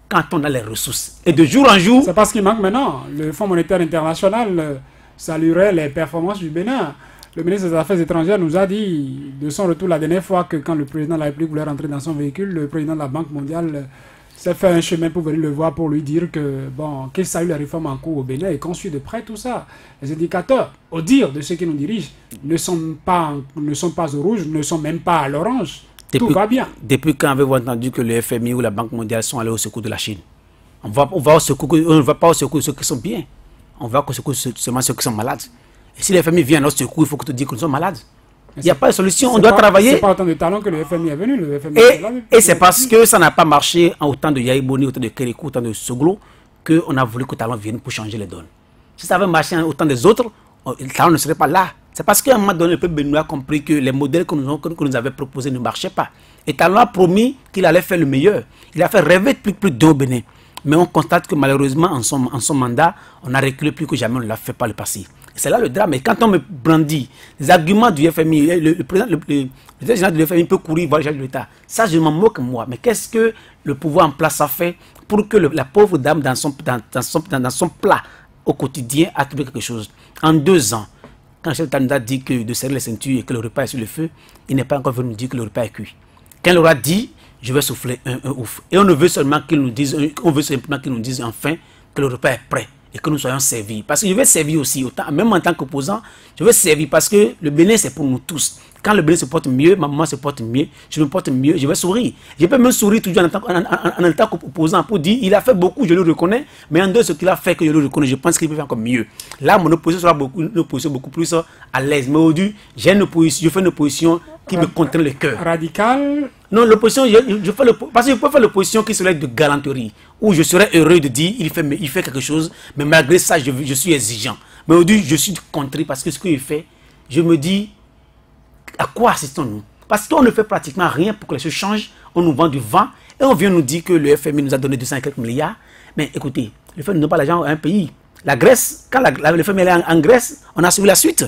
quand on a les ressources. Et de jour en jour... C'est parce qu'il manque maintenant. Le Fonds monétaire international saluerait les performances du Bénin. Le ministre des Affaires étrangères nous a dit de son retour la dernière fois que quand le président de la République voulait rentrer dans son véhicule, le président de la Banque mondiale s'est fait un chemin pour venir le voir pour lui dire que bon, qu'il salue la réforme en cours au Bénin et qu'on suit de près tout ça. Les indicateurs, au dire de ceux qui nous dirigent, ne sont pas au rouge, ne sont même pas à l'orange. Tout va bien. Depuis quand avez-vous entendu que le FMI ou la Banque mondiale sont allés au secours de la Chine? On ne va pas au secours de ceux qui sont bien. On va au secours seulement ceux qui sont malades. Et si le FMI vient à notre secours, il faut que tu dises que nous sommes malades. Il n'y a pas de solution, on doit travailler. C'est pas autant de talent que le FMI est venu. Le FMI et c'est parce que ça n'a pas marché en autant de Yaïboni, autant de Kérékou, autant de Soglo, qu'on a voulu que Talon vienne pour changer les donnes. Si ça avait marché en autant des autres, Talon ne serait pas là. C'est parce qu'à un moment donné, le peuple béninois a compris que les modèles que nous avait proposés ne marchaient pas. Et Talon a promis qu'il allait faire le meilleur. Il a fait rêver plus d'eau Bénin. Mais on constate que malheureusement, en son mandat, on a reculé plus que jamais, on ne l'a fait pas le passé. C'est là le drame. Et quand on me brandit les arguments du FMI, le président général du FMI peut courir voir les gens de l'État. Ça, je m'en moque moi. Mais qu'est-ce que le pouvoir en place a fait pour que la pauvre dame dans son plat au quotidien a trouvé quelque chose? En 2 ans, quand le chef d'État nous a dit que de serrer les ceintures et que le repas est sur le feu, il n'est pas encore venu nous dire que le repas est cuit. Quand il aura dit, je vais souffler un ouf. Et on veut seulement qu'il nous dise, enfin que le repas est prêt et que nous soyons servis. Parce que je vais servir aussi, même en tant qu'opposant, je vais servir parce que le Bénin c'est pour nous tous. Quand le Bénin se porte mieux, ma maman se porte mieux, je me porte mieux, je vais sourire. Je peux même sourire toujours en tant qu'opposant pour dire, il a fait beaucoup, je le reconnais, mais en dehors de ce qu'il a fait que je le reconnais, je pense qu'il peut faire encore mieux. Là, mon opposition sera une opposition beaucoup plus à l'aise. Mais aujourd'hui, je fais une opposition qui me contraint le cœur. Radical. Non, l'opposition, parce que je peux faire l'opposition qui serait de galanterie, où je serais heureux de dire, il fait quelque chose, mais malgré ça, je suis exigeant. Mais aujourd'hui, je suis contré parce que ce qu'il fait, je me dis, à quoi assistons-nous? Parce qu'on ne fait pratiquement rien pour que les choses changent. On nous vend du vent et on vient nous dire que le FMI nous a donné 200 et quelques milliards. Mais écoutez, le FMI ne donne pas l'argent à un pays. La Grèce, quand le FMI est en Grèce, on a suivi la suite.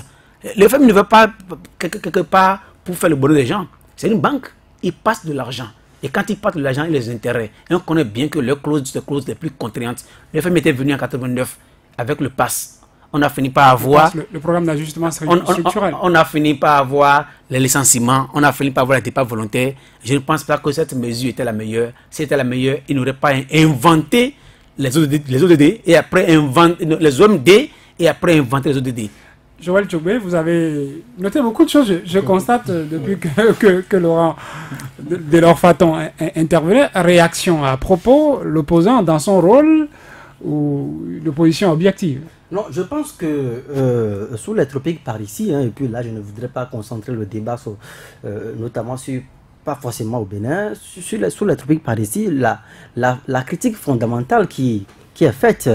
Le FMI ne veut pas quelque part pour faire le bonheur des gens. C'est une banque. Ils passent de l'argent. Et quand ils passent de l'argent, ils les intérêts. Et on connaît bien que leurs clauses sont les clauses les plus contraignantes. Le FMI était venu en 89 avec le PASS. On a fini par avoir le programme d'ajustement structurel. On a fini par avoir les licenciements, on a fini par avoir les départs volontaires. Je ne pense pas que cette mesure était la meilleure. Si c'était la meilleure, il n'aurait pas inventé les ODD et après inventé les OMD et après inventé les ODD. Joël Tchobé, vous avez noté beaucoup de choses. Je constate depuis que Laurent Delors Faton intervenait. Réaction à propos, l'opposant dans son rôle ou l'opposition objective? Non, je pense que sous les tropiques par ici, et puis là je ne voudrais pas concentrer le débat notamment sur, pas forcément au Bénin, sous les tropiques par ici, la critique fondamentale qui est faite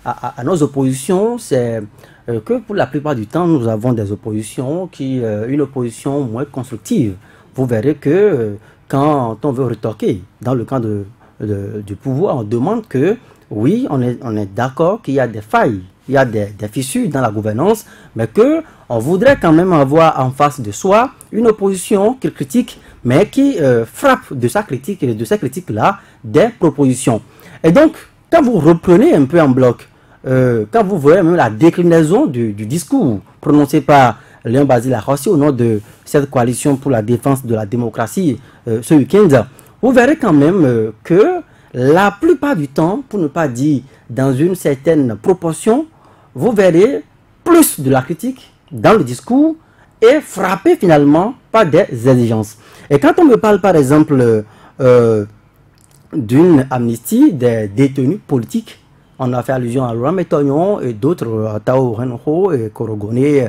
à nos oppositions, c'est que pour la plupart du temps, nous avons des oppositions une opposition moins constructive. Vous verrez que quand on veut retoquer dans le camp du pouvoir, on demande que, oui, on est d'accord qu'il y a des failles, il y a des fissures dans la gouvernance, mais qu'on voudrait quand même avoir en face de soi une opposition qui critique, mais qui frappe de sa critique et de ces critiques-là des propositions. Et donc, quand vous reprenez un peu en bloc, quand vous voyez même la déclinaison du discours prononcé par Léon Basile Arrossi au nom de cette coalition pour la défense de la démocratie ce week-end, vous verrez quand même que la plupart du temps, pour ne pas dire dans une certaine proportion, vous verrez plus de la critique dans le discours et frappé finalement par des exigences. Et quand on me parle par exemple d'une amnistie des détenus politiques, on a fait allusion à Laurent Métognon et d'autres, à Tao Renho et Korogoné,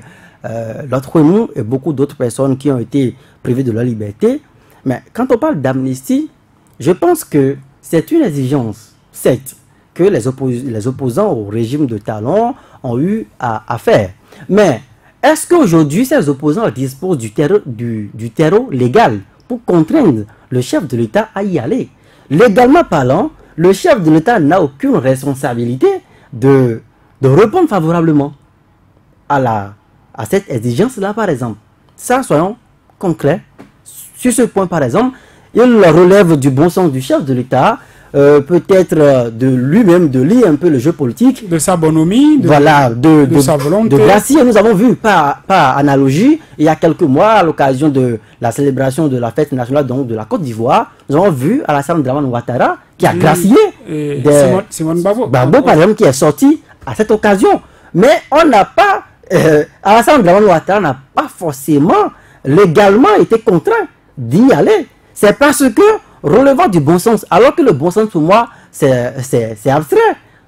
Lotremou et beaucoup d'autres personnes qui ont été privées de leur liberté. Mais quand on parle d'amnistie, je pense que c'est une exigence, certes, que les opposants au régime de Talon ont eu à faire. Mais est-ce qu'aujourd'hui, ces opposants disposent du terreau légal pour contraindre le chef de l'État à y aller? Légalement parlant, le chef de l'État n'a aucune responsabilité de répondre favorablement à cette exigence-là, par exemple. Ça, soyons concrets. Sur ce point, par exemple, il relève du bon sens du chef de l'État, peut-être de lui-même, de lire un peu le jeu politique. De sa bonhomie, de sa volonté. De Gracie. Nous avons vu, par analogie, il y a quelques mois, à l'occasion de la célébration de la fête nationale donc de la Côte d'Ivoire, nous avons vu Alassane Dramane Ouattara qui a gracié Simone Babo, par exemple, qui est sorti à cette occasion. Mais on n'a pas, Alassane Dramane Ouattara n'a pas forcément légalement été contraint d'y aller. C'est parce que, relevant du bon sens, alors que le bon sens pour moi, c'est abstrait.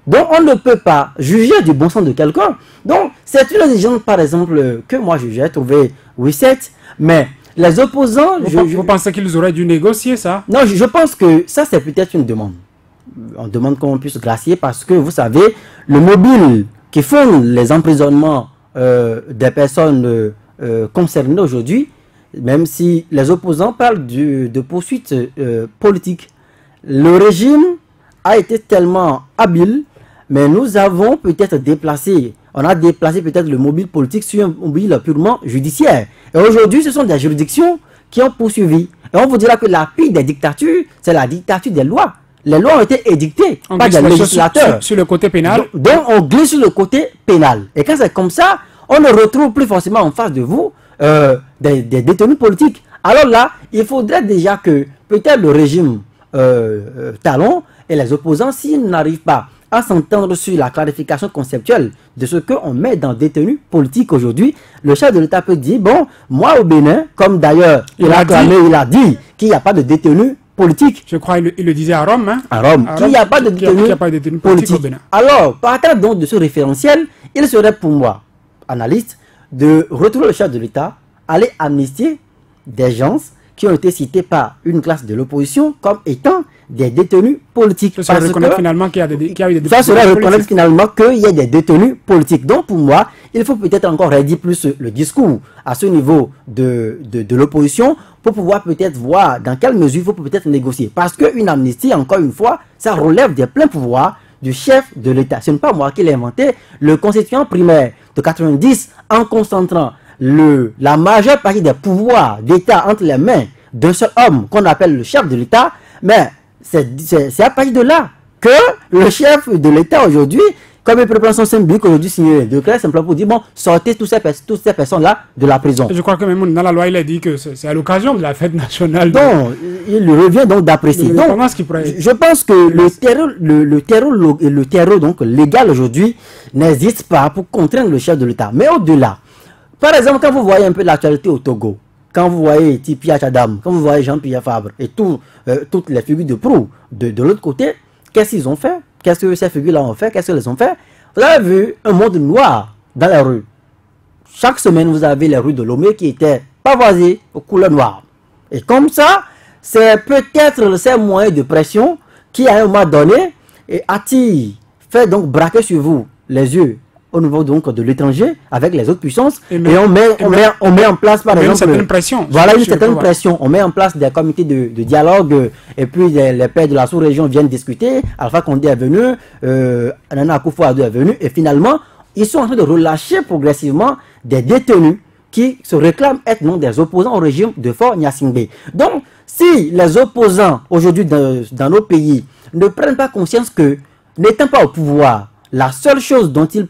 Donc on ne peut pas juger du bon sens de quelqu'un. Donc c'est une exigence, par exemple, que moi j'ai trouvé, oui, certes, mais les opposants... Vous pensez qu'ils auraient dû négocier ça? Non, je pense que ça c'est peut-être une demande. On demande qu'on puisse gracier parce que, vous savez, le mobile qui font les emprisonnements des personnes concernées aujourd'hui, même si les opposants parlent de poursuites politiques, le régime a été tellement habile, mais nous avons peut-être déplacé, on a déplacé peut-être le mobile politique sur un mobile purement judiciaire. Et aujourd'hui, ce sont des juridictions qui ont poursuivi. Et on vous dira que la pire des dictatures, c'est la dictature des lois. Les lois ont été édictées par des législateurs. Sur le côté pénal. Donc on glisse sur le côté pénal. Et quand c'est comme ça, on ne retrouve plus forcément en face de vous des détenus politiques. Alors là, il faudrait déjà que peut-être le régime Talon et les opposants, s'ils n'arrivent pas à s'entendre sur la clarification conceptuelle de ce qu'on met dans détenus politiques aujourd'hui, le chef de l'État peut dire, bon, moi au Bénin, comme d'ailleurs il a dit qu'il n'y a pas de détenus politiques. Je crois qu'il le disait à Rome. Hein? À Rome, qu'il n'y a pas de détenus politiques au Bénin. Alors, partant donc de ce référentiel, il serait pour moi, analyste, de retrouver le chef de l'État, aller amnistier des gens qui ont été cités par une classe de l'opposition comme étant des détenus politiques. Ça serait reconnaître finalement qu'il y a eu des détenus politiques. Ça serait reconnaître finalement qu'il y a des détenus politiques. Donc pour moi, il faut peut-être encore rédiger plus le discours à ce niveau de l'opposition pour pouvoir peut-être voir dans quelle mesure il faut peut-être négocier. Parce qu'une amnistie, encore une fois, ça relève des pleins pouvoirs du chef de l'État. Ce n'est pas moi qui l'ai inventé. Le constituant primaire de 90, en concentrant la majeure partie des pouvoirs d'État entre les mains d'un seul homme qu'on appelle le chef de l'État, mais c'est à partir de là que le chef de l'État aujourd'hui, comme il prépare son symbolique aujourd'hui, signé un décret simplement pour dire, bon, sortez toutes ces personnes-là de la prison. Je crois que même dans la loi, il a dit que c'est à l'occasion de la fête nationale. Donc, il revient donc d'apprécier. Donc, je pense que le terreau donc, légal aujourd'hui n'existe pas pour contraindre le chef de l'État. Mais au-delà, par exemple, quand vous voyez un peu l'actualité au Togo, quand vous voyez Tipi Achadam, quand vous voyez Jean-Pierre Fabre et toutes les figures de proue de l'autre côté, qu'est-ce qu'ils ont fait? Qu'est-ce que ces figures-là ont fait? Qu'est-ce qu'elles ont fait? Vous avez vu un monde noir dans les rues. Chaque semaine, vous avez les rues de Lomé qui étaient pavoisées aux couleurs noires. Et comme ça, c'est peut-être ces moyens de pression qui, à un moment donné, fait donc braquer sur vous les yeux au niveau donc de l'étranger avec les autres puissances et on met en place par exemple une certaine pression. Voilà une certaine pression. On met en place des comités de dialogue et puis les pères de la sous-région viennent discuter. Alpha Condé est venu, Nana Akufo-Addo est venu et finalement ils sont en train de relâcher progressivement des détenus qui se réclament être non des opposants au régime de Faure Gnassingbé. Donc si les opposants aujourd'hui dans nos pays ne prennent pas conscience que n'étant pas au pouvoir, la seule chose dont ils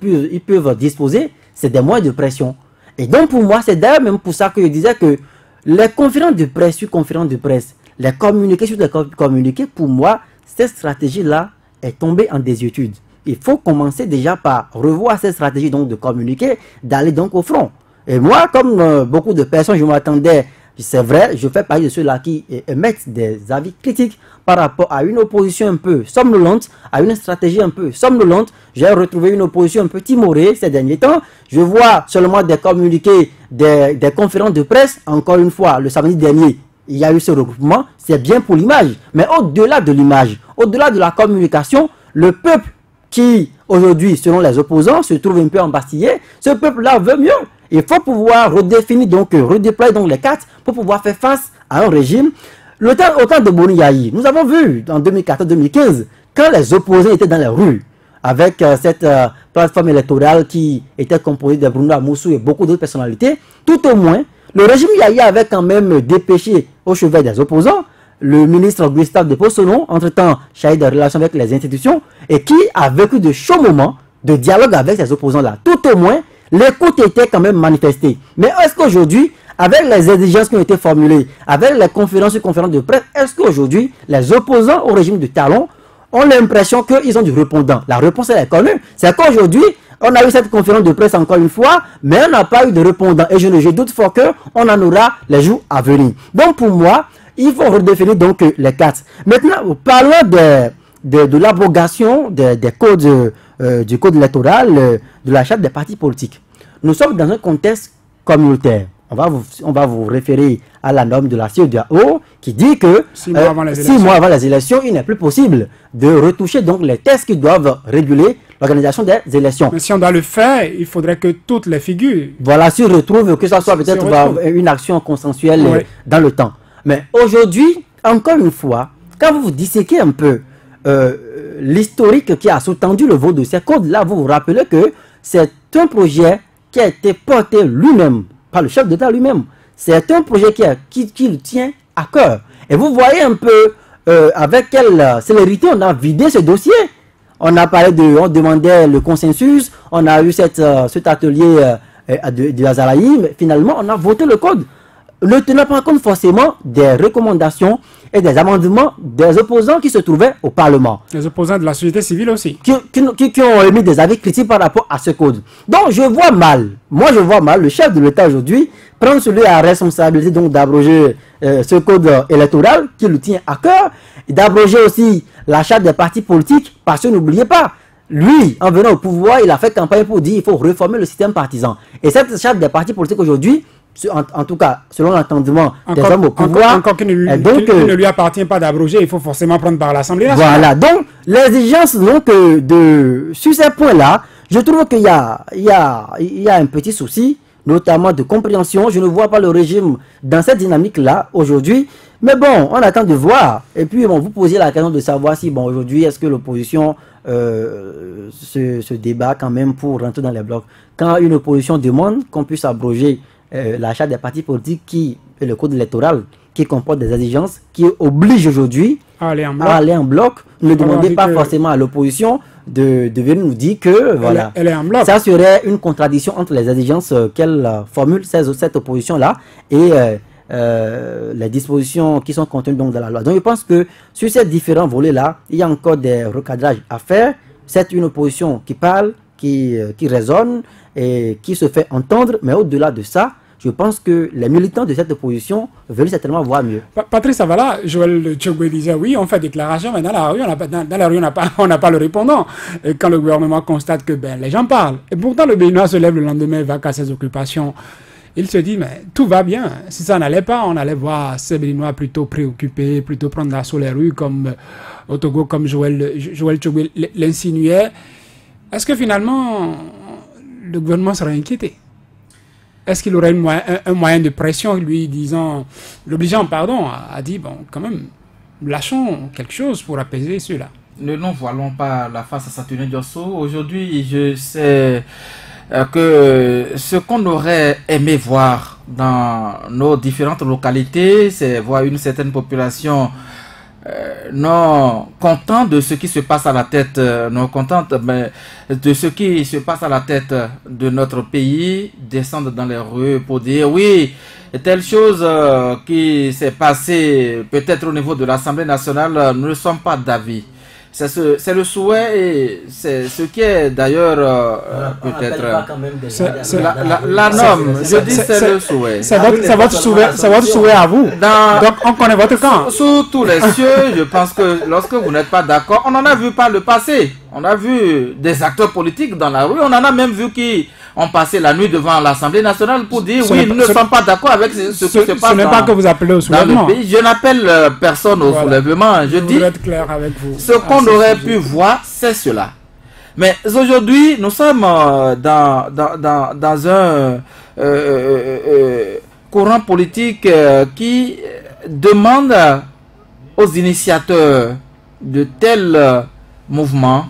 peuvent disposer, c'est des moyens de pression. Et donc pour moi, c'est d'ailleurs même pour ça que je disais que les conférences de presse sur conférences de presse, les communiqués sur les communiqués, pour moi, cette stratégie-là est tombée en désuétude. Il faut commencer déjà par revoir cette stratégie donc de communiquer, d'aller donc au front. Et moi, comme beaucoup de personnes, je m'attendais, c'est vrai, je fais partie de ceux-là qui émettent des avis critiques par rapport à une opposition un peu somnolente, à une stratégie un peu somnolente. J'ai retrouvé une opposition un peu timorée ces derniers temps. Je vois seulement des communiqués, des conférences de presse. Encore une fois, le samedi dernier, il y a eu ce regroupement. C'est bien pour l'image. Mais au-delà de l'image, au-delà de la communication, le peuple qui, aujourd'hui, selon les opposants, se trouve un peu embastillé, ce peuple-là veut mieux. Il faut pouvoir redéfinir, donc redéployer donc les cartes pour pouvoir faire face à un régime. Au temps de Boni Yayi, nous avons vu en 2014-2015, quand les opposants étaient dans les rues, avec cette plateforme électorale qui était composée de Bruno Amoussou et beaucoup d'autres personnalités, tout au moins, le régime Yayi avait quand même dépêché au chevet des opposants le ministre Gustave Depossono, entre-temps chargé de relations avec les institutions, et qui a vécu de chauds moments de dialogue avec ces opposants-là. Tout au moins, l'écoute était quand même manifestée. Mais est-ce qu'aujourd'hui, avec les exigences qui ont été formulées, avec les conférences et conférences de presse, est-ce qu'aujourd'hui, les opposants au régime de Talon ont l'impression qu'ils ont du répondant? La réponse elle est connue. C'est qu'aujourd'hui, on a eu cette conférence de presse encore une fois, mais on n'a pas eu de répondant. Et je doute fort qu'on en aura les jours à venir. Donc pour moi, il faut redéfinir donc les cartes. Maintenant, parlons de l'abrogation des codes, du code électoral, de la charte des partis politiques. Nous sommes dans un contexte communautaire. On va vous référer à la norme de la CEDEAO qui dit que 6 mois avant les élections, il n'est plus possible de retoucher donc les textes qui doivent réguler l'organisation des élections. Mais si on doit le faire, il faudrait que toutes les figures... Voilà, s'y retrouvent, que ce soit peut-être une action consensuelle dans le temps. Mais aujourd'hui, encore une fois, quand vous disséquez un peu l'historique qui a sous-tendu le vote de ces codes-là, vous vous rappelez que c'est un projet qui a été porté lui-même par le chef d'État lui-même. C'est un projet qui le tient à cœur. Et vous voyez un peu avec quelle célérité on a vidé ce dossier. On demandait le consensus, on a eu cet atelier de Azalaï, mais finalement, on a voté le code, ne tenant pas compte forcément des recommandations et des amendements des opposants qui se trouvaient au Parlement. Les opposants de la société civile aussi. Qui ont émis des avis critiques par rapport à ce code. Donc, je vois mal le chef de l'État aujourd'hui prendre celui à responsabilité donc d'abroger ce code électoral qui lui tient à cœur, et d'abroger aussi la charte des partis politiques, parce que n'oubliez pas, lui, en venant au pouvoir, il a fait campagne pour dire qu'il faut réformer le système partisan. Et cette charte des partis politiques aujourd'hui, en tout cas, selon l'entendement des hommes au pouvoir, encore qu'il ne lui appartient pas d'abroger, il faut forcément prendre par l'Assemblée nationale. Voilà, donc l'exigence donc sur ces points-là, je trouve qu'il y a un petit souci, notamment de compréhension. Je ne vois pas le régime dans cette dynamique-là aujourd'hui. Mais bon, on attend de voir. Et puis, bon, vous posiez la question de savoir si, bon, aujourd'hui, est-ce que l'opposition se débat quand même pour rentrer dans les blocs. Quand une opposition demande qu'on puisse abroger l'achat des partis politiques et le code électoral qui comporte des exigences qui obligent aujourd'hui à aller en bloc, ne demandez pas forcément à l'opposition de venir nous dire que voilà, elle est en bloc. Ça serait une contradiction entre les exigences qu'elle formule, cette opposition-là, et les dispositions qui sont contenues donc dans la loi. Donc je pense que sur ces différents volets-là, il y a encore des recadrages à faire. C'est une opposition qui parle, qui raisonne et qui se fait entendre, mais au-delà de ça, je pense que les militants de cette opposition veulent certainement voir mieux. Patrice Avala, Joël Tchogwe disait oui, on fait déclaration, mais dans la rue, on n'a pas le répondant. Et quand le gouvernement constate que les gens parlent, et pourtant le Béninois se lève le lendemain et va à ses occupations, il se dit, mais tout va bien. Si ça n'allait pas, on allait voir ces Béninois plutôt préoccupés, plutôt prendre l'assaut les rues, comme au Togo, comme Joël Tchogwe l'insinuait. Est-ce que finalement, le gouvernement serait inquiété? Est-ce qu'il aurait un moyen de pression, l'obligeant, à dire, bon, quand même, lâchons quelque chose pour apaiser ceux-là? Ne nous voilons pas la face à Saturnin Diosso. Aujourd'hui, je sais que ce qu'on aurait aimé voir dans nos différentes localités, c'est voir une certaine population non contente de ce qui se passe à la tête, non contente de ce qui se passe à la tête de notre pays, descendre dans les rues pour dire oui, telle chose qui s'est passée peut-être au niveau de l'Assemblée nationale, nous ne sommes pas d'avis. C'est le souhait et c'est ce qui est d'ailleurs peut-être la norme. Je dis c'est le souhait. C'est votre souhait à vous. Donc on connaît votre camp. Sous tous les cieux, je pense que lorsque vous n'êtes pas d'accord, on en a vu par le passé. On a vu des acteurs politiques dans la rue. On en a même vu qui ont passé la nuit devant l'Assemblée nationale pour dire oui, nous ne sommes pas d'accord avec ce qui se passe. Ce n'est pas que vous appelez au soulèvement. Je n'appelle personne au soulèvement. Je dis clair avec vous. Ce qu'on aurait pu voir, c'est cela. Mais aujourd'hui, nous sommes dans un courant politique qui demande aux initiateurs de tels mouvements,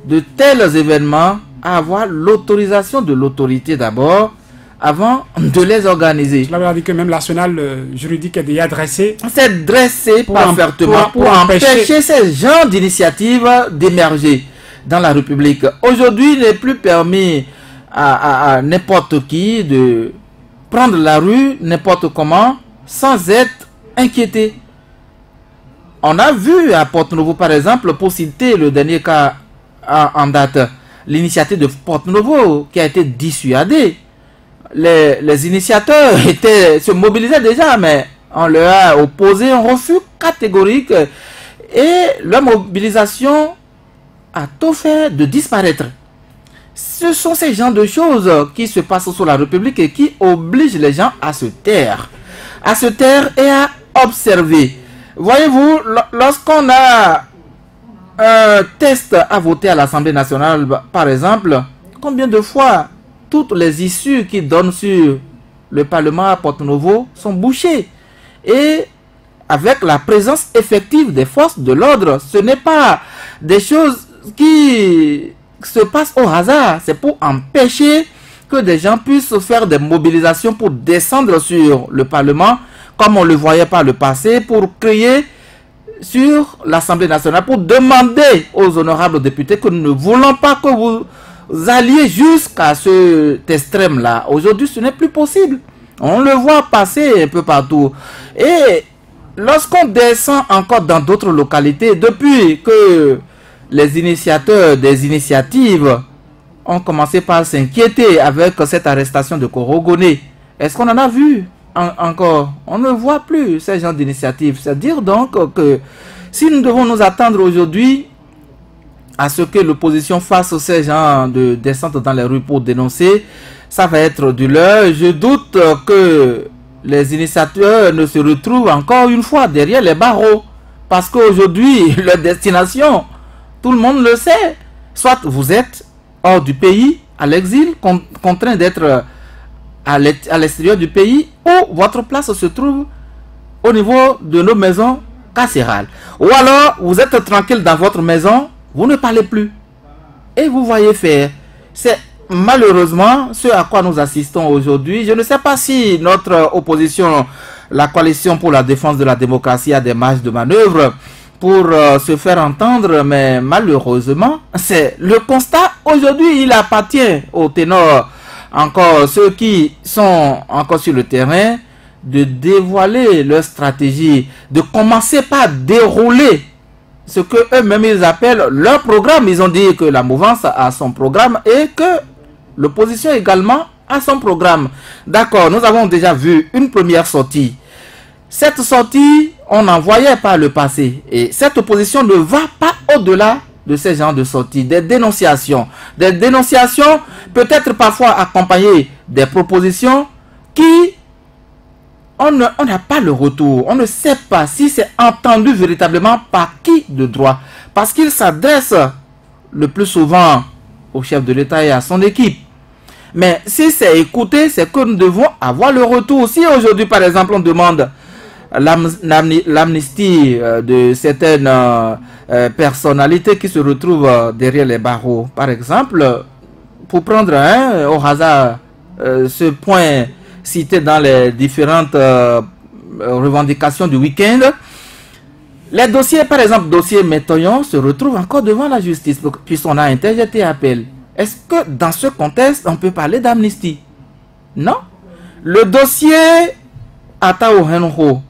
de tels événements, à avoir l'autorisation de l'autorité d'abord, avant de les organiser. Cela veut dire que même l'arsenal juridique est déjà dressé. C'est dressé parfaitement pour empêcher ces genres d'initiatives d'émerger dans la République. Aujourd'hui, il n'est plus permis à n'importe qui de prendre la rue n'importe comment sans être inquiété. On a vu à Porto-Novo, par exemple, pour citer le dernier cas en date, l'initiative de Porto-Novo qui a été dissuadée. Les initiateurs se mobilisaient déjà, mais on leur a opposé un refus catégorique et leur mobilisation a tout fait de disparaître. Ce sont ces genres de choses qui se passent sur la République et qui obligent les gens à se taire et à observer. Voyez-vous, lorsqu'on a un test à voter à l'Assemblée nationale, par exemple, combien de fois toutes les issues qui donnent sur le Parlement à Porto-Novo sont bouchées? Et avec la présence effective des forces de l'ordre, ce n'est pas des choses qui se passent au hasard. C'est pour empêcher que des gens puissent faire des mobilisations pour descendre sur le Parlement, comme on le voyait par le passé, pour crier sur l'Assemblée nationale, pour demander aux honorables députés que nous ne voulons pas que vous alliez jusqu'à cet extrême-là. Aujourd'hui, ce n'est plus possible. On le voit passer un peu partout. Et lorsqu'on descend encore dans d'autres localités, depuis que les initiateurs des initiatives ont commencé par s'inquiéter avec cette arrestation de Korogoné, est-ce qu'on en a vu encore? On ne voit plus ces gens d'initiatives. C'est-à-dire donc que si nous devons nous attendre aujourd'hui à ce que l'opposition fasse ces gens de descente dans les rues pour dénoncer, ça va être du leurre. Je doute que les initiateurs ne se retrouvent encore une fois derrière les barreaux. Parce qu'aujourd'hui, leur destination, tout le monde le sait. Soit vous êtes hors du pays, à l'exil, contraint d'être à l'extérieur du pays, ou votre place se trouve au niveau de nos maisons carcérales. Ou alors, vous êtes tranquille dans votre maison, vous ne parlez plus. Et vous voyez faire. C'est malheureusement ce à quoi nous assistons aujourd'hui. Je ne sais pas si notre opposition, la coalition pour la défense de la démocratie, a des marges de manœuvre pour se faire entendre, mais malheureusement, c'est le constat. Aujourd'hui, il appartient aux ténors, encore ceux qui sont encore sur le terrain, de dévoiler leur stratégie, de commencer par dérouler ce que eux-mêmes ils appellent leur programme. Ils ont dit que la mouvance a son programme et que l'opposition également a son programme. D'accord, nous avons déjà vu une première sortie. Cette sortie, on en voyait par le passé. Et cette opposition ne va pas au-delà de ces genres de sorties. Des dénonciations. Des dénonciations peut-être parfois accompagnées des propositions qui... On n'a pas le retour. On ne sait pas si c'est entendu véritablement par qui de droit. Parce qu'il s'adresse le plus souvent au chef de l'État et à son équipe. Mais si c'est écouté, c'est que nous devons avoir le retour. Si aujourd'hui, par exemple, on demande l'amnistie de certaines personnalités qui se retrouvent derrière les barreaux, par exemple, pour prendre au hasard ce point cité dans les différentes revendications du week-end, les dossiers, par exemple, dossier Métoyon, se retrouvent encore devant la justice, puisqu'on a interjeté appel. Est-ce que dans ce contexte, on peut parler d'amnistie? Non. Le dossier Atao Henro,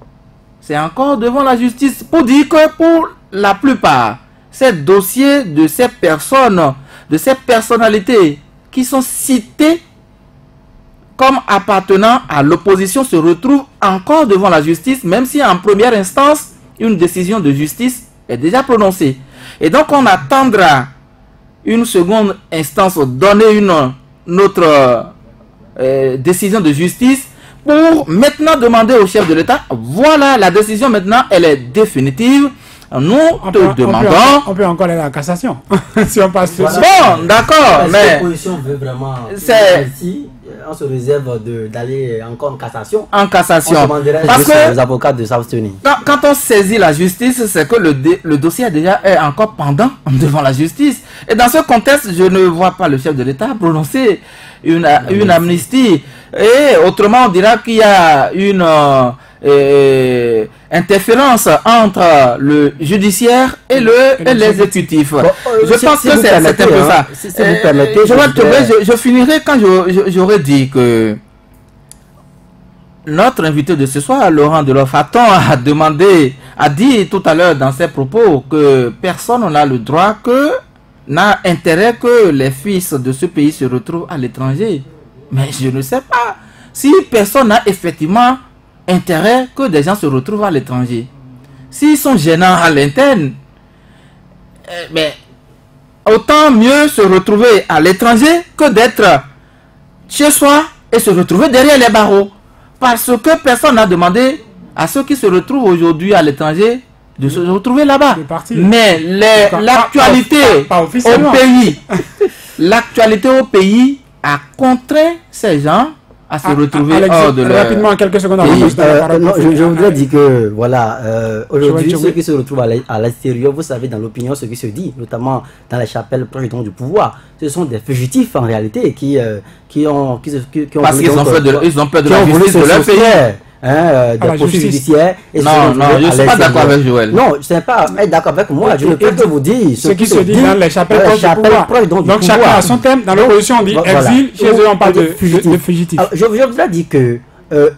c'est encore devant la justice pour dire que pour la plupart, ces dossiers de ces personnes, de ces personnalités qui sont citées comme appartenant à l'opposition se retrouvent encore devant la justice, même si en première instance, une décision de justice est déjà prononcée. Et donc on attendra une seconde instance, donner une autre décision de justice pour maintenant demander au chef de l'État, voilà la décision maintenant, elle est définitive. Nous te demandons... On peut encore aller à la cassation. Si on passe voilà. sur... Bon, d'accord, mais... L'opposition veut vraiment... Ici, on se réserve d'aller encore en cassation. En cassation. On demanderait parce que aux avocats de s'abstenir. Quand on saisit la justice, c'est que le dossier est encore pendant devant la justice. Et dans ce contexte, je ne vois pas le chef de l'État prononcer une amnistie. Et autrement, on dira qu'il y a une... interférence entre le judiciaire et l'exécutif. Bon, je pense que c'est un peu ça. Si vous permettez, je finirai quand j'aurais dit que notre invité de ce soir, Laurent Delors-Faton, a dit tout à l'heure dans ses propos que personne n'a le droit, n'a intérêt que les fils de ce pays se retrouvent à l'étranger. Mais je ne sais pas si personne n'a effectivement intérêt que des gens se retrouvent à l'étranger. S'ils sont gênants à l'interne, mais autant mieux se retrouver à l'étranger que d'être chez soi et se retrouver derrière les barreaux. Parce que personne n'a demandé à ceux qui se retrouvent aujourd'hui à l'étranger de se retrouver là-bas. Mais l'actualité au pays, l'actualité au pays a contraint ces gens à se retrouver hors de leur... Rapidement, en quelques secondes. Je voudrais dire que, voilà, aujourd'hui, ceux qui se retrouvent à l'extérieur, vous savez, dans l'opinion, ce qui se dit, notamment dans les chapelles proches du pouvoir, ce sont des fugitifs, en réalité, qui ont parce qu'ils ont peur de la justice de leur pays. des poursuites judiciaires. Non, je ne suis pas d'accord avec Joël. Non, je ne sais pas être d'accord avec moi. Je ne peux que vous dire ce qui se dit dans les chapelles proches du pouvoir. Donc chacun a son thème. Dans l'opposition, on dit exil. Chez eux, on parle de fugitifs. Je voudrais dire que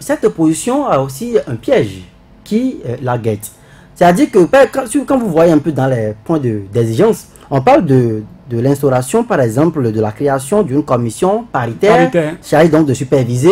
cette opposition a aussi un piège qui la guette. C'est-à-dire que quand vous voyez un peu dans les points d'exigence, on parle de l'instauration, par exemple, de la création d'une commission paritaire chargée donc de superviser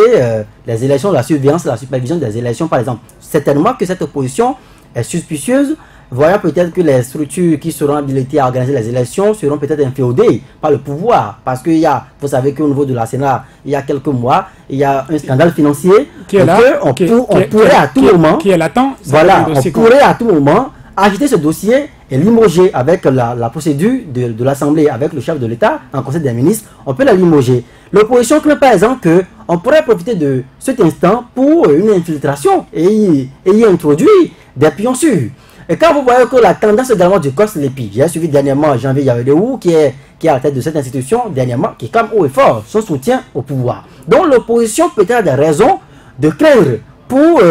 les élections, la surveillance, la supervision des élections, par exemple. Certainement que cette opposition est suspicieuse, voyant peut-être que les structures qui seront habilitées à organiser les élections seront peut-être inféodées par le pouvoir. Parce qu'il y a, vous savez qu'au niveau de la Sénat, il y a quelques mois, il y a un scandale financier qui est là, on pourrait à tout moment, qui est latent, voilà, on pourrait à tout moment agiter ce dossier et limoger avec la procédure de l'Assemblée, avec le chef de l'État, en Conseil des ministres, on peut la limoger. L'opposition craint par exemple qu'on pourrait profiter de cet instant pour une infiltration et y introduire des pions sûrs. Et quand vous voyez que la tendance également du COS l'EPI, j'ai suivi dernièrement Janvier Yaoudéou qui est à la tête de cette institution, dernièrement, qui est comme haut et fort son soutien au pouvoir. Donc l'opposition peut avoir des raisons de craindre pour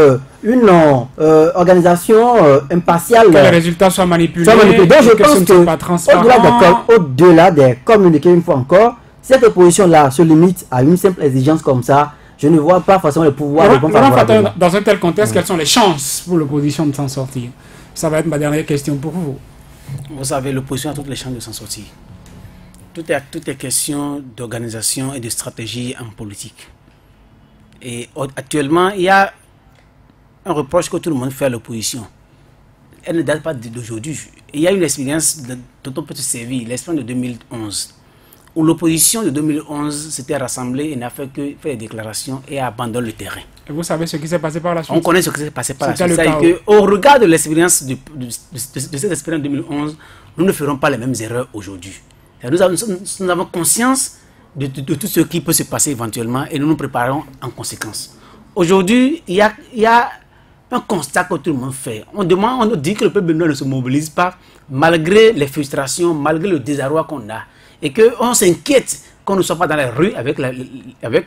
une organisation impartiale. Que les résultats soient manipulés. Donc je pense qu'au-delà des communiqués, une fois encore, cette opposition-là se limite à une simple exigence comme ça. Je ne vois pas forcément le pouvoir. Dans un tel contexte, quelles sont les chances pour l'opposition de s'en sortir? Ça va être ma dernière question pour vous. Vous savez, l'opposition a toutes les chances de s'en sortir. Tout est question d'organisation et de stratégie en politique. Et actuellement, il y a un reproche que tout le monde fait à l'opposition. Elle ne date pas d'aujourd'hui. Il y a une expérience dont on peut se servir, l'expérience de 2011, où l'opposition de 2011 s'était rassemblée et n'a fait que faire des déclarations et a abandonné le terrain. Et vous savez ce qui s'est passé par la suite? On connaît ce qui s'est passé par la suite. C'est-à-dire qu'au regard de l'expérience de cette expérience de 2011, nous ne ferons pas les mêmes erreurs aujourd'hui. Nous avons conscience de tout ce qui peut se passer éventuellement et nous nous préparons en conséquence. Aujourd'hui, il y a un constat que tout le monde fait. On nous dit que le peuple béninois ne se mobilise pas malgré les frustrations, malgré le désarroi qu'on a. Et qu'on s'inquiète qu'on ne soit pas dans les rues avec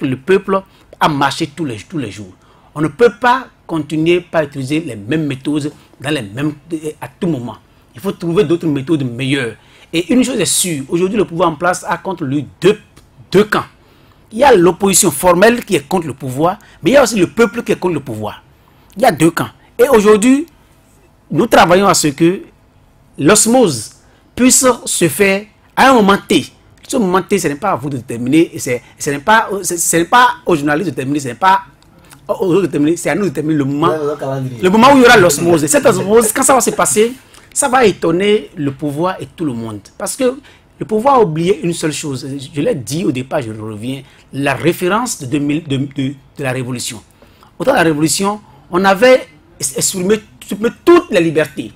le peuple à marcher tous les jours. On ne peut pas continuer par utiliser les mêmes méthodes à tout moment. Il faut trouver d'autres méthodes meilleures. Et une chose est sûre, aujourd'hui le pouvoir en place a contre lui deux camps. Il y a l'opposition formelle qui est contre le pouvoir, mais il y a aussi le peuple qui est contre le pouvoir. Il y a deux camps. Et aujourd'hui, nous travaillons à ce que l'osmose puisse se faire à un moment T. Ce moment T, ce n'est pas à vous de déterminer, ce n'est pas aux journalistes de déterminer, ce n'est pas aux autres de déterminer, c'est à nous de déterminer le moment où il y aura l'osmose. Cette osmose, quand ça va se passer, ça va étonner le pouvoir et tout le monde. Parce que le pouvoir a oublié une seule chose. Je l'ai dit au départ, je reviens. La référence de la Révolution. Autant la Révolution, on avait exprimé toutes les libertés.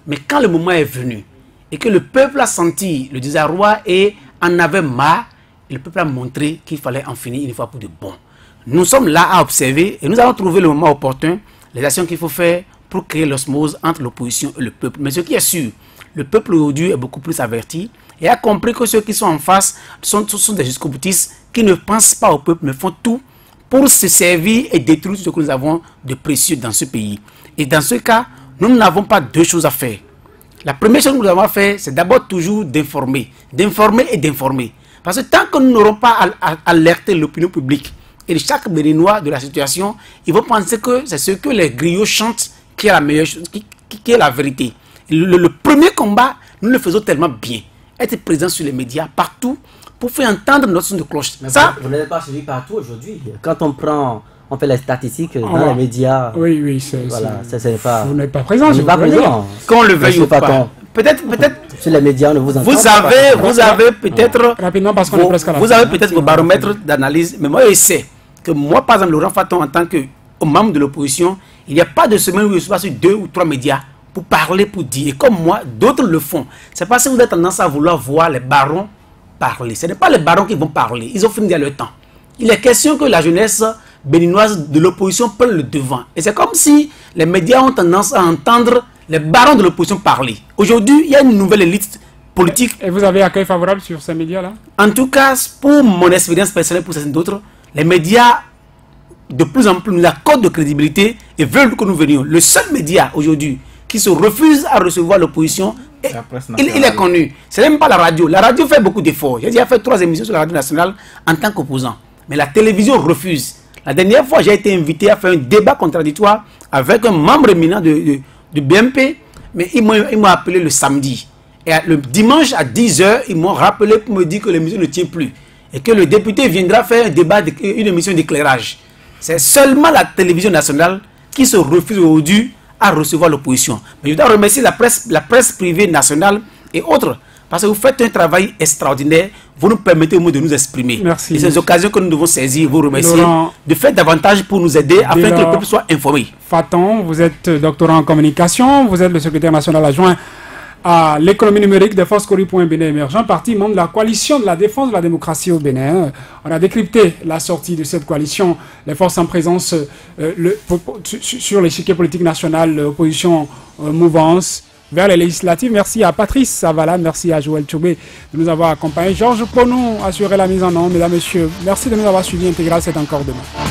Mais quand le moment est venu et que le peuple a senti le désarroi et en avait marre, le peuple a montré qu'il fallait en finir une fois pour de bon. Nous sommes là à observer et nous allons trouver le moment opportun, les actions qu'il faut faire pour créer l'osmose entre l'opposition et le peuple. Mais ce qui est sûr, le peuple aujourd'hui est beaucoup plus averti et a compris que ceux qui sont en face sont des jusqu'au-boutistes qui ne pensent pas au peuple, mais font tout pour se servir et détruire ce que nous avons de précieux dans ce pays. Et dans ce cas, nous n'avons pas deux choses à faire. La première chose que nous avons à faire, c'est d'abord toujours d'informer et d'informer. Parce que tant que nous n'aurons pas alerté l'opinion publique et chaque Béninois de la situation, ils vont penser que c'est ce que les griots chantent qui est la meilleure chose, qui est la vérité. Le premier combat, nous le faisons tellement bien. Être présent sur les médias, partout, pour faire entendre notre son de cloche. Mais ça, vous n'êtes pas suivi partout aujourd'hui. Quand on fait les statistiques dans les médias. Oui, voilà, c'est pas. Vous n'êtes pas présent. Vous n'êtes pas présent. Qu'on le veuille ou pas. Peut-être. Sur les médias, on ne vous entend pas. Vous avez peut-être. Rapidement, parce qu'on est presque à la fin. Vous avez peut-être vos baromètres d'analyse. Mais moi, je sais que moi, par exemple, Laurent Faton, en tant que membre de l'opposition, il n'y a pas de semaine où je suis pas sur 2 ou 3 médias pour parler, pour dire. Et comme moi, d'autres le font. C'est parce que vous avez tendance à vouloir voir les barons parler. Ce n'est pas les barons qui vont parler. Ils ont fini à leur temps. Il est question que la jeunesse béninoise de l'opposition prenne le devant. Et c'est comme si les médias ont tendance à entendre les barons de l'opposition parler. Aujourd'hui, il y a une nouvelle élite politique. Et vous avez accueil favorable sur ces médias-là? En tout cas, pour mon expérience personnelle, pour certains d'autres, les médias de plus en plus nous accordent de crédibilité et veulent que nous venions. Le seul média aujourd'hui qui se refuse à recevoir l'opposition, il est connu. Ce n'est même pas la radio. La radio fait beaucoup d'efforts. J'ai déjà fait 3 émissions sur la radio nationale en tant qu'opposant. Mais la télévision refuse. La dernière fois, j'ai été invité à faire un débat contradictoire avec un membre éminent de BMP, mais ils m'ont appelé le samedi. Et le dimanche à 10h, ils m'ont rappelé pour me dire que l'émission ne tient plus. Et que le député viendra faire un débat, une émission d'éclairage. C'est seulement la télévision nationale qui se refuse aujourd'hui à recevoir l'opposition. Mais je dois remercier la presse privée nationale et autres. Parce que vous faites un travail extraordinaire. Vous nous permettez au moins de nous exprimer. Merci. Et c'est des occasions que nous devons saisir, vous remercier, de faire davantage pour nous aider afin que le peuple soit informé. Faton, vous êtes doctorant en communication, vous êtes le secrétaire national adjoint à l'économie numérique des forces Kori pour un Bénin émergent, parti membre de la coalition de la défense de la démocratie au Bénin. On a décrypté la sortie de cette coalition, les forces en présence sur l'échiquier politique national, opposition, mouvance vers les législatives. Merci à Patrice Savala, merci à Joël Tchoubé de nous avoir accompagnés. Georges Ponou a assuré la mise en onde. Mesdames, Messieurs, merci de nous avoir suivis. Intégral, c'est encore demain.